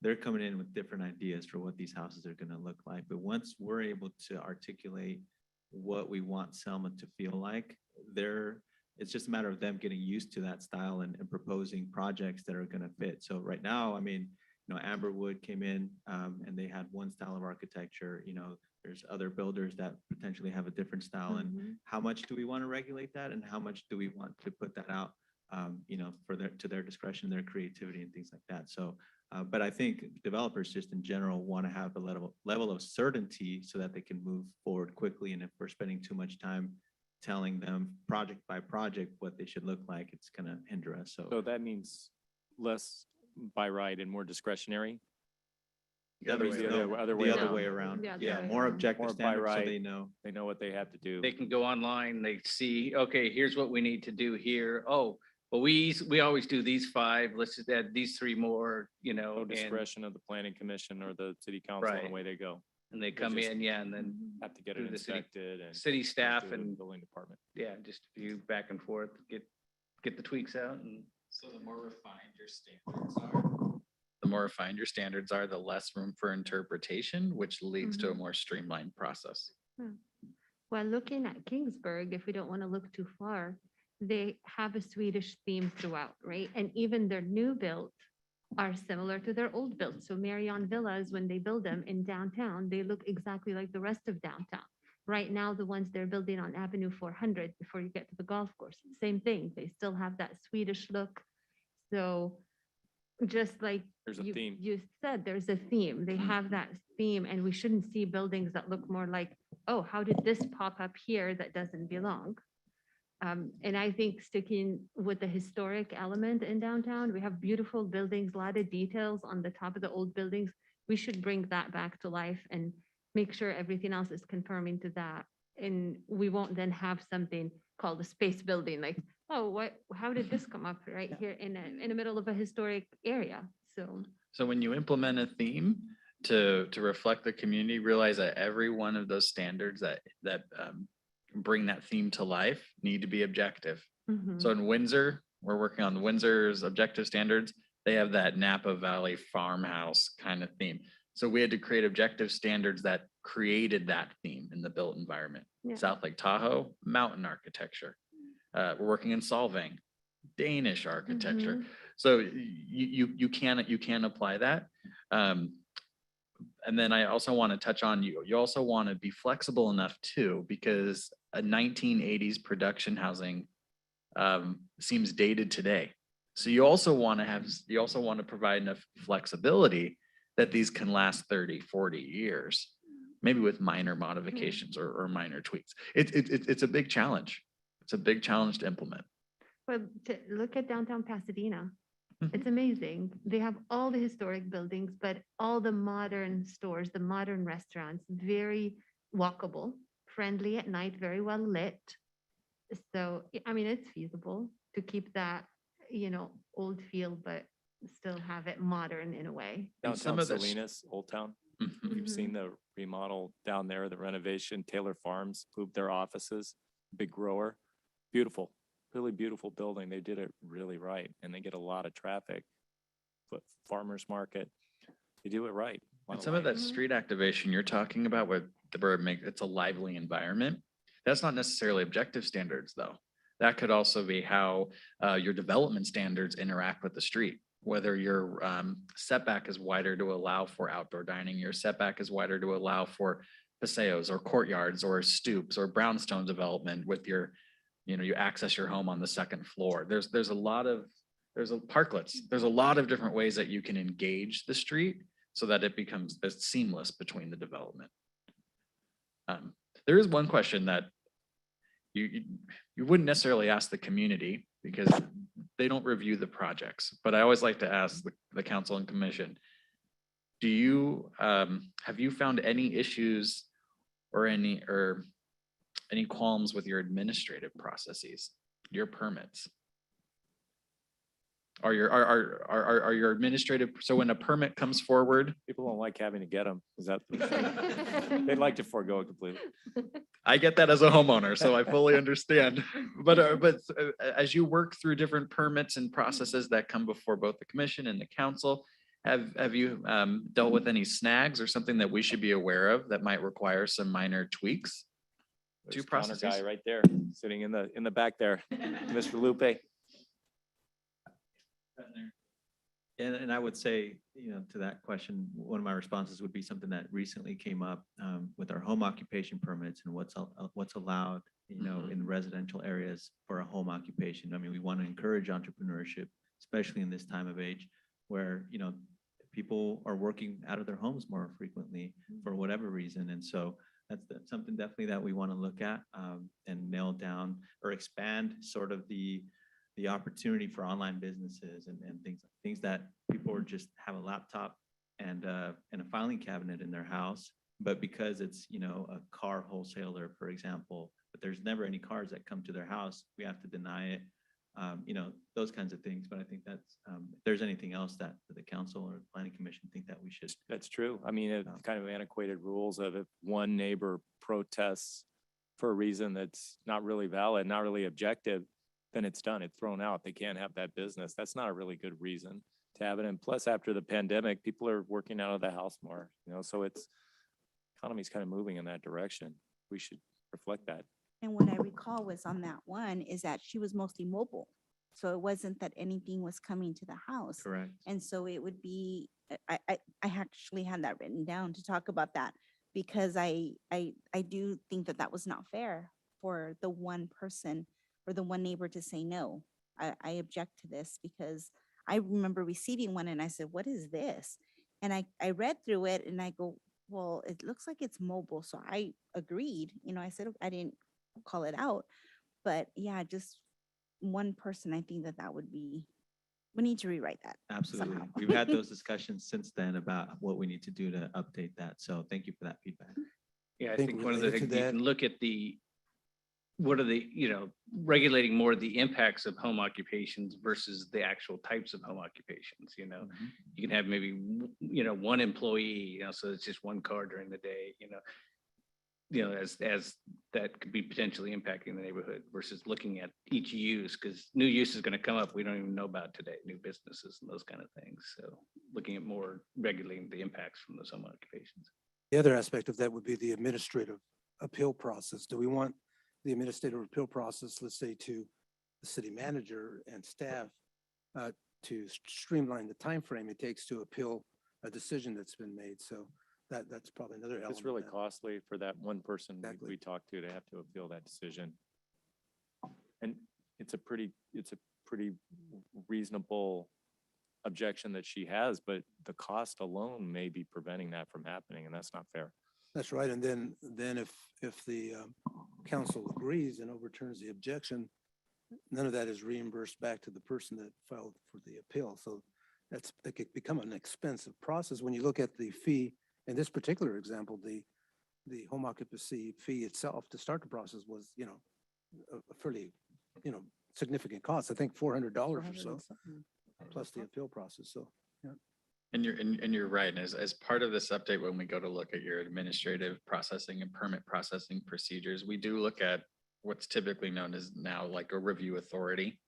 they're coming in with different ideas for what these houses are gonna look like. But once we're able to articulate what we want Selma to feel like, it's just a matter of them getting used to that style and proposing projects that are gonna fit. So right now, I mean, Amberwood came in and they had one style of architecture, there's other builders that potentially have a different style. And Mhm. how much do we want to regulate that? And how much do we want to put that out, to their discretion, their creativity and things like that. So, but I think developers just in general want to have a level of certainty so that they can move forward quickly. And if we're spending too much time telling them project by project what they should look like, it's going to hinder us. So that means less by right and more discretionary. The other way, The no, other the way other around. way around. The other Yeah, way more around. objective More by standards so right. they know. They know what they have to do. They can go online, they see, okay, here's what we need to do here. Oh, but we always do these 5, let's just add these 3 more, No and discretion of the planning commission or the city council and Right. away they go. they come just- in, yeah, and then Have to get Through it the city- inspected and. city staff goes to the and, Building department. yeah, just a few back and forth, get the tweaks out and. So the more refined your standards are, the less room for interpretation, which leads to a more streamlined process. Well, looking at Kingsburg, if we don't want to look too far, they have a Swedish theme throughout, right? And even their new build are similar to their old build. So Marion Villas, when they build them in downtown, they look exactly like the rest of downtown. Right now, the ones they're building on Avenue 400 before you get to the golf course, same thing. They still have that Swedish look. So just like There's a you, theme. you said, there's a theme. They have that theme and we shouldn't see buildings that look more like, oh, how did this pop up here that doesn't belong? And I think sticking with the historic element in downtown, we have beautiful buildings, a lot of details on the top of the old buildings. We should bring that back to life and make sure everything else is conforming to that. And we won't then have something called a space building, like, oh, how did this come up right here in the middle of a historic area? So when you implement a theme to reflect the community, realize that every one of those standards that bring that theme to life need to be objective. Mhm. So in Windsor, we're working on Windsor's objective standards. They have that Napa Valley farmhouse kind of theme. So we had to create objective standards that created that theme in the built environment. Yeah. South Lake Tahoe, mountain architecture. We're working in Solvang, Danish architecture. Mhm. So you can apply that. And then I also want to touch on you also want to be flexible enough too, because a 1980s production housing seems dated today. So you also want to provide enough flexibility that these can last 30, 40 years, maybe with minor modifications or minor tweaks. It's a big challenge. It's a big challenge to implement. But to look at downtown Pasadena, Mhm. it's amazing. They have all the historic buildings, but all the modern stores, the modern restaurants, very walkable, friendly at night, very well lit. So, I mean, it's feasible to keep that, old feel, but still have it modern in a way. And some Downtown of the Salinas, Old Town. Mhm. You've seen the remodel down there, the renovation, Taylor Farms moved their offices, big grower, beautiful, really beautiful building. They did it really right and they get a lot of traffic. But farmer's market, they do it right. Lot And of some of that lighting. street activation you're talking about where the bird make it's a lively environment. That's not necessarily objective standards though. That could also be how your development standards interact with the street. Whether your setback is wider to allow for outdoor dining, your setback is wider to allow for paseos or courtyards or stoops or brownstone development with your, you access your home on the second floor. There's parklets. There's a lot of different ways that you can engage the street so that it becomes as seamless between the development. There is one question that you wouldn't necessarily ask the community because they don't review the projects, but I always like to ask the council and commission, do you, have you found any issues or any qualms with your administrative processes, your permits? Are your administrative, so when a permit comes forward, People don't like having to get them. Is that, they'd like to forego it completely. I get that as a homeowner, so I fully understand. But as you work through different permits and processes that come before both the commission and the council, have you dealt with any snags or something that we should be aware of that might require some minor tweaks? There's Two counter guy processes? right there, sitting in the back there, Mr. Lupe. And I would say, to that question, one of my responses would be something that recently came up with our home occupation permits and what's allowed, in residential areas for a home occupation. I mean, we want to encourage entrepreneurship, especially in this time of age where, people are working out of their homes more frequently for whatever reason. And so that's something definitely that we want to look at and nail down or expand sort of the opportunity for online businesses and things that people are just have a laptop and a filing cabinet in their house, but because it's, a car wholesaler, for example, but there's never any cars that come to their house, we have to deny it, those kinds of things. But I think that's, if there's anything else that the council or planning commission think that we should. That's true. I mean, it's kind of antiquated rules of if one neighbor protests for a reason that's not really valid, not really objective, then it's done. It's thrown out. They can't have that business. That's not a really good reason to have it. And plus, after the pandemic, people are working out of the house more, so economy's kind of moving in that direction. We should reflect that. And what I recall was on that one is that she was mostly mobile. So it wasn't that anything was coming to the house. Correct. And so it would be, I actually had that written down to talk about that because I do think that that was not fair for the one person or the one neighbor to say, no, I object to this, because I remember receiving one and I said, what is this? And I read through it and I go, well, it looks like it's mobile. So I agreed, I said, I didn't call it out, but yeah, just one person, I think that would be, we need to rewrite that. Absolutely. somehow. We've had those discussions since then about what we need to do to update that. So thank you for that feedback. Yeah, I think think one of the related to things you that- can look at what are the, regulating more of the impacts of home occupations versus the actual types of home occupations, Mhm. You can have maybe, one employee, so it's just one car during the day, as that could be potentially impacting the neighborhood versus looking at each use, because new use is going to come up we don't even know about today, new businesses and those kind of things. So looking at more regulating the impacts from those home occupations. The other aspect of that would be the administrative appeal process. Do we want the administrative appeal process, let's say, to the city manager and staff to streamline the time frame it takes to appeal a decision that's been made? So that's probably another element. It's really that- costly for that one person Exactly. we talked to have to appeal that decision. And it's a pretty reasonable objection that she has, but the cost alone may be preventing that from happening, and that's not fair. That's right. And then if the council agrees and overturns the objection, none of that is reimbursed back to the person that filed for the appeal. So it could become an expensive process. When you look at the fee, in this particular example, the home occupancy fee itself to start the process was, a fairly, significant cost. I think $400 or so, plus the appeal process. So, yeah. And you're right. And as part of this update, when we go to look at your administrative processing and permit processing procedures, we do look at what's typically known as now like a review authority.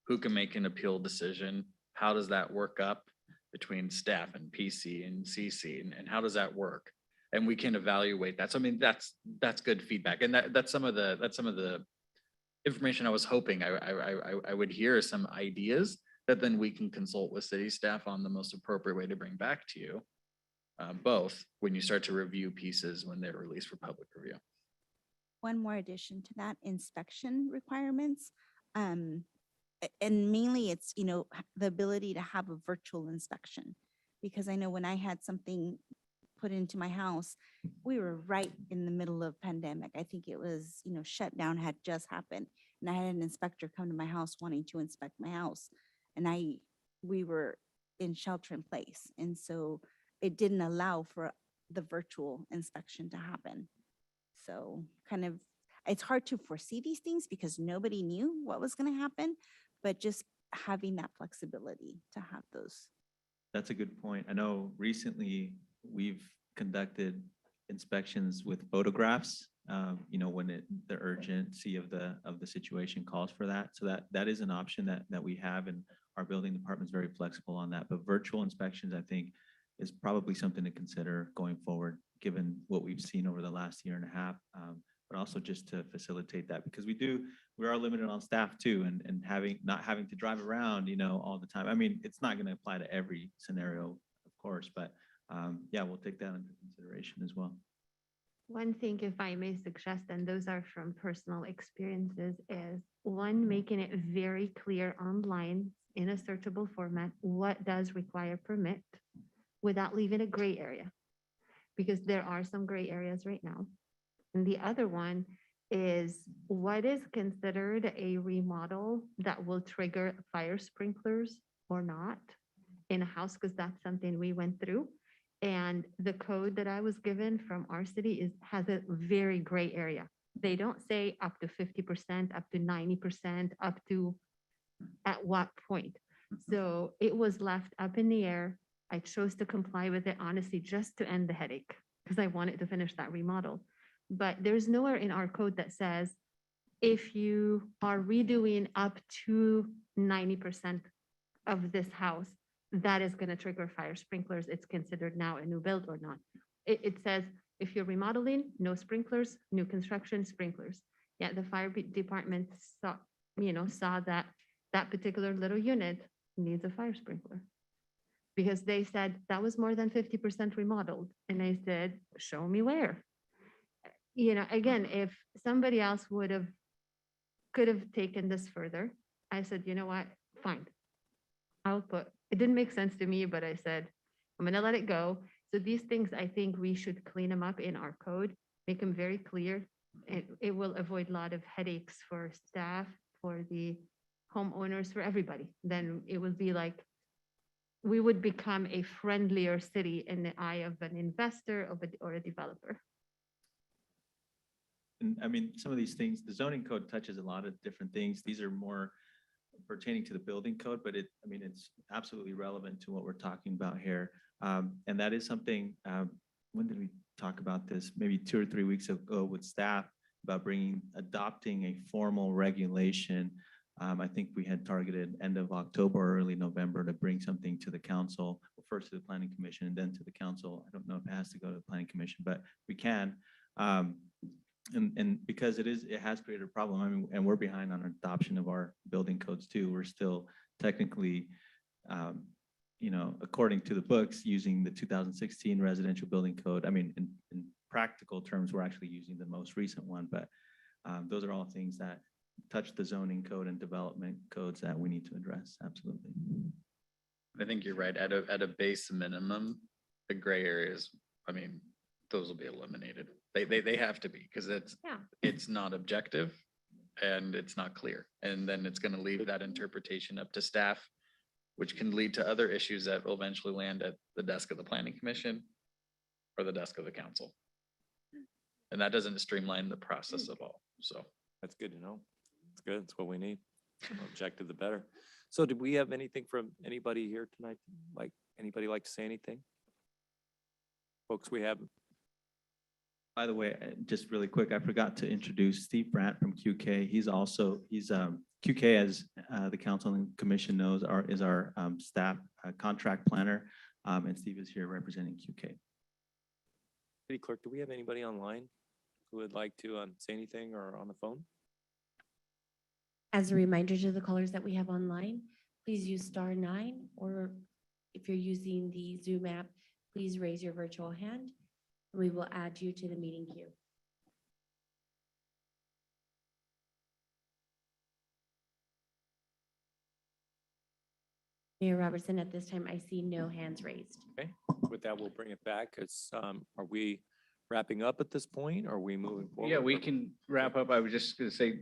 Who can make an appeal decision? How does that work up between staff and PC and CC? And how does that work? And we can evaluate that. So I mean, that's good feedback. And that's some of the information I was hoping I would hear, some ideas that then we can consult with city staff on the most appropriate way to bring back to you. Both when you start to review pieces when they're released for public review. One more addition to that, inspection requirements. And mainly it's, the ability to have a virtual inspection. Because I know when I had something put into my house, we were right in the middle of pandemic. I think it was, shutdown had just happened. And I had an inspector come to my house wanting to inspect my house. And we were in shelter in place. And so it didn't allow for the virtual inspection to happen. So it's hard to foresee these things because nobody knew what was going to happen, but just having that flexibility to have those. That's a good point. I know recently we've conducted inspections with photographs, when the urgency of the situation calls for that. So that is an option that we have, and our building department is very flexible on that. But virtual inspections, I think, is probably something to consider going forward, given what we've seen over the last year and a half. But also just to facilitate that, because we are limited on staff too, and not having to drive around, all the time. I mean, it's not going to apply to every scenario, of course, but yeah, we'll take that into consideration as well. One thing, if I may suggest, and those are from personal experiences, is one, making it very clear online in a searchable format, what does require permit without leaving a gray area, because there are some gray areas right now. And the other one is what is considered a remodel that will trigger fire sprinklers or not in a house, because that's something we went through. And the code that I was given from our city has a very gray area. They don't say up to 50%, up to 90%, up to at what point. So it was left up in the air. I chose to comply with it, honestly, just to end the headache, because I wanted to finish that remodel. But there's nowhere in our code that says if you are redoing up to 90% of this house, that is going to trigger fire sprinklers. It's considered now a new build or not. It says if you're remodeling, no sprinklers, new construction, sprinklers. Yeah, the fire department saw that particular little unit needs a fire sprinkler, because they said that was more than 50% remodeled. And I said, show me where. Again, if somebody else could have taken this further, I said, you know what, fine. It didn't make sense to me, but I said, I'm going to let it go. So these things, I think we should clean them up in our code, make them very clear. It will avoid a lot of headaches for staff, for the homeowners, for everybody. Then it would be like, we would become a friendlier city in the eye of an investor or a developer. And I mean, some of these things, the zoning code touches a lot of different things. These are more pertaining to the building code, but it's absolutely relevant to what we're talking about here. And that is something, when did we talk about this? Maybe 2 or 3 weeks ago with staff about adopting a formal regulation. I think we had targeted end of October, early November to bring something to the council. first to the planning commission and then to the council. I don't know if it has to go to the planning commission, but we can. And because it has created a problem, I mean, and we're behind on our adoption of our building codes too. We're still technically, according to the books, using the 2016 residential building code. I mean, in practical terms, we're actually using the most recent one, but those are all things that touch the zoning code and development codes that we need to address. Absolutely. I think you're right. At a base minimum, the gray areas, I mean, those will be eliminated. They have to be, because it's not objective and it's not clear. And then it's going to leave that interpretation up to staff, which can lead to other issues that will eventually land at the desk of the planning commission or the desk of the council. And that doesn't streamline the process at all. So That's good to know. It's good. It's what we need. The more objective, the better. So did we have anything from anybody here tonight? Like, anybody like to say anything? Folks, we have. By the way, just really quick, I forgot to introduce Steve Brandt from QK. He's QK, as the council and commission knows, is our staff contract planner, and Steve is here representing QK. City Clerk, do we have anybody online who would like to say anything or on the phone? As a reminder to the callers that we have online, please use *9, or if you're using the Zoom app, please raise your virtual hand. We will add you to the meeting queue. Mayor Robertson, at this time, I see no hands raised. Okay, with that, we'll bring it back. Are we wrapping up at this point? Or are we moving forward? Yeah, we can wrap up. I was just gonna say,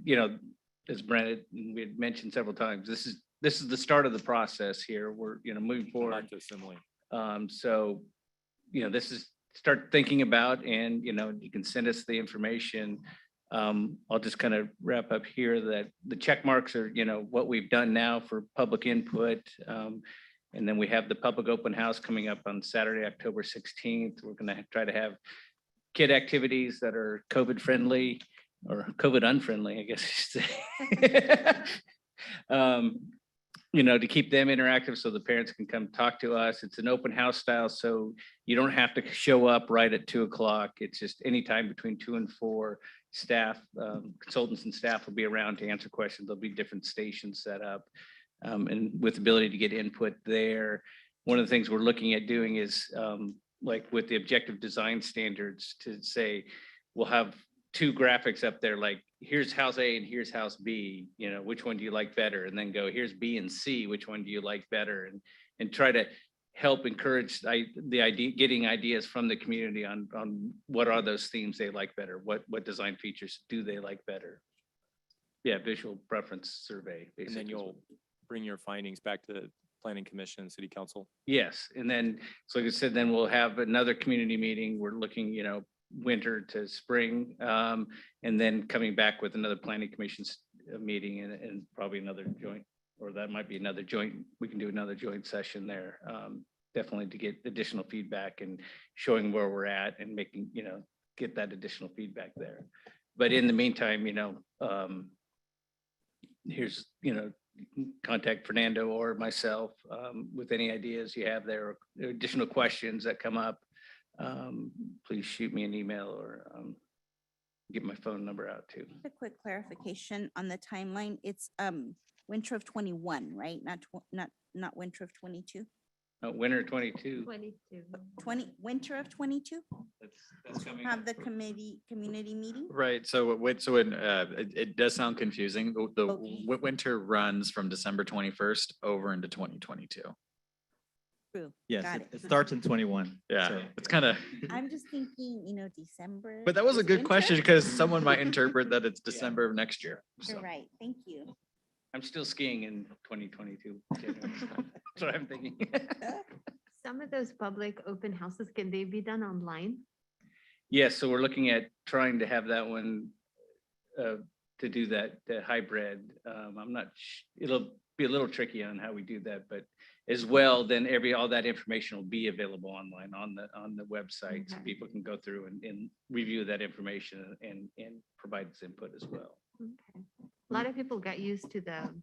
as Brent, we had mentioned several times, this is the start of the process here. We're, moving forward. Back to assembly. So, this is start thinking about, and, you can send us the information. I'll just kind of wrap up here that the check marks are, what we've done now for public input. And then we have the public open house coming up on Saturday, October 16th. We're going to try to have kid activities that are COVID friendly, or COVID unfriendly, I guess you should say. To keep them interactive so the parents can come talk to us. It's an open house style, so you don't have to show up right at 2:00. It's just anytime between 2 and 4. Staff, consultants and staff will be around to answer questions. There'll be different stations set up, and with the ability to get input there. One of the things we're looking at doing is, like with the objective design standards, to say, we'll have 2 graphics up there, like here's house A and here's house B, which one do you like better? And then go, here's B and C, which one do you like better? And try to help encourage the idea, getting ideas from the community on what are those themes they like better? What design features do they like better? Yeah, visual preference survey, basically. And then you'll bring your findings back to the Planning Commission and City Council. Yes, and then, so like I said, then we'll have another community meeting. We're looking, winter to spring, and then coming back with another Planning Commission meeting and probably another joint, or that might be another joint. We can do another joint session there, definitely to get additional feedback and showing where we're at and making, get that additional feedback there. But in the meantime, here's, contact Fernando or myself with any ideas you have there, or additional questions that come up. Please shoot me an email or get my phone number out too. A quick clarification on the timeline. It's winter of 21, right? Not winter of 22. Winter 22. 20 winter of 22. That's coming. Have the community meeting. right, it does sound confusing. The Okay. winter runs from December 21st over into 2022. True. Yes, Got it starts in 21. Yeah, so- it's kind of. I'm just thinking, December. But that was a is good winter. question, because someone might interpret that it's December of next year. You're So. right. Thank you. I'm still skiing in 2022. That's what I'm thinking. Some of those public open houses, can they be done online? Yes, so we're looking at trying to have that one, to do that hybrid. I'm not, it'll be a little tricky on how we do that, but as well, then all that information will be available online on the website. So Okay. people can go through and review that information and provide its input as well. Okay. A lot of people got used to the,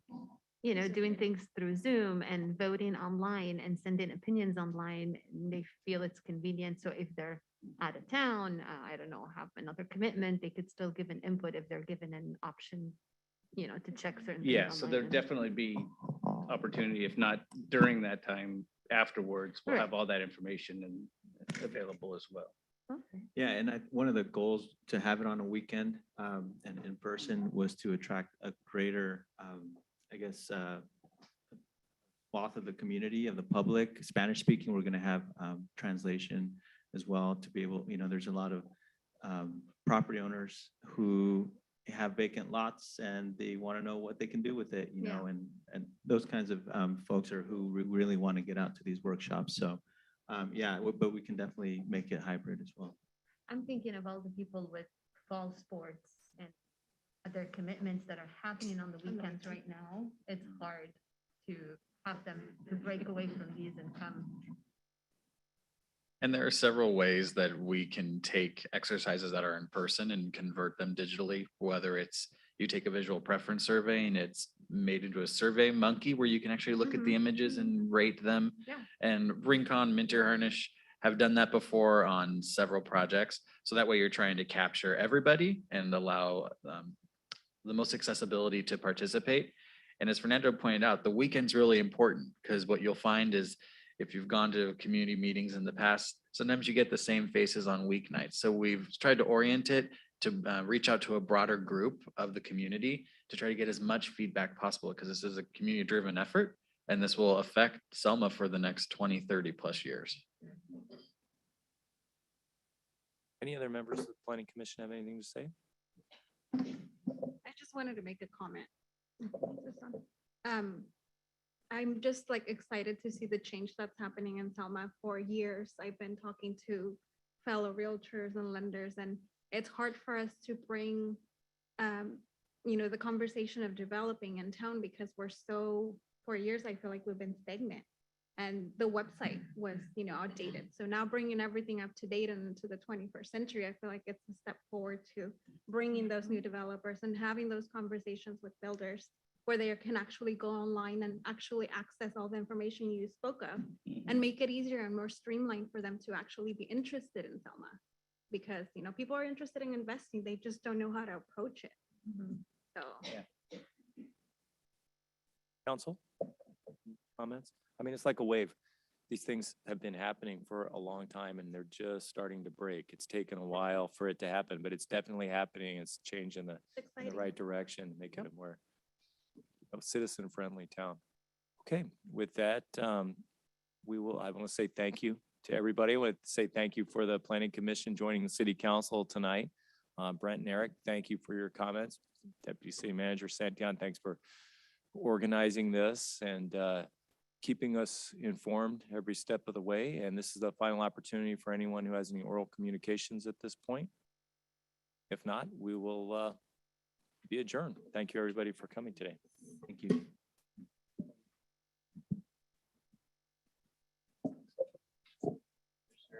doing things through Zoom and voting online and sending opinions online. And they feel it's convenient. So if they're out of town, I don't know, have another commitment, they could still give an input if they're given an option, to check certain things Yeah, so online there'll and- definitely be opportunity, if not during that time, afterwards, we'll Right. have all that information and available as well. Okay. Yeah, and one of the goals to have it on a weekend and in person was to attract a greater, I guess, swath of the community, of the public. Spanish speaking, we're going to have translation as well to be able, there's a lot of property owners who have vacant lots and they want to know what they can do with it, Yeah. and those kinds of folks are who really want to get out to these workshops. So yeah, but we can definitely make it hybrid as well. I'm thinking of all the people with fall sports and other commitments that are happening on the weekends right now. It's hard to have them to break away from these and come. And there are several ways that we can take exercises that are in person and convert them digitally, whether it's you take a visual preference survey and it's made into a survey monkey where you can actually look at the images and rate them. Yeah. And Rincon, Minter Harnish have done that before on several projects. So that way you're trying to capture everybody and allow the most accessibility to participate. And as Fernando pointed out, the weekend's really important because what you'll find is if you've gone to community meetings in the past, sometimes you get the same faces on weeknights. So we've tried to orient it to reach out to a broader group of the community to try to get as much feedback possible because this is a community-driven effort and this will affect Selma for the next 20, 30 plus years. Any other members of the planning commission have anything to say? I just wanted to make a comment. I'm just like excited to see the change that's happening in Selma. For years, I've been talking to fellow realtors and lenders, and it's hard for us to bring, the conversation of developing in town because for years, I feel like we've been stagnant. And the website was, outdated. So now bringing everything up to date and into the 21st century, I feel like it's a step forward to bringing those new developers and having those conversations with builders where they can actually go online and actually access all the information you spoke of and make it easier and more streamlined for them to actually be interested in Selma. Because, people are interested in investing, they just don't know how to approach it. So. Council? Comments? I mean, it's like a wave. These things have been happening for a long time and they're just starting to break. It's taken a while for it to happen, but it's definitely happening. It's changing in the Exciting. right direction, making it more a citizen-friendly town. Okay, with that, I want to say thank you to everybody. I want to say thank you for the Planning Commission joining the City Council tonight. Brent and Eric, thank you for your comments. Deputy City Manager Santian, thanks for organizing this and keeping us informed every step of the way. And this is the final opportunity for anyone who has any oral communications at this point. If not, we will be adjourned. Thank you, everybody, for coming today. Thank you.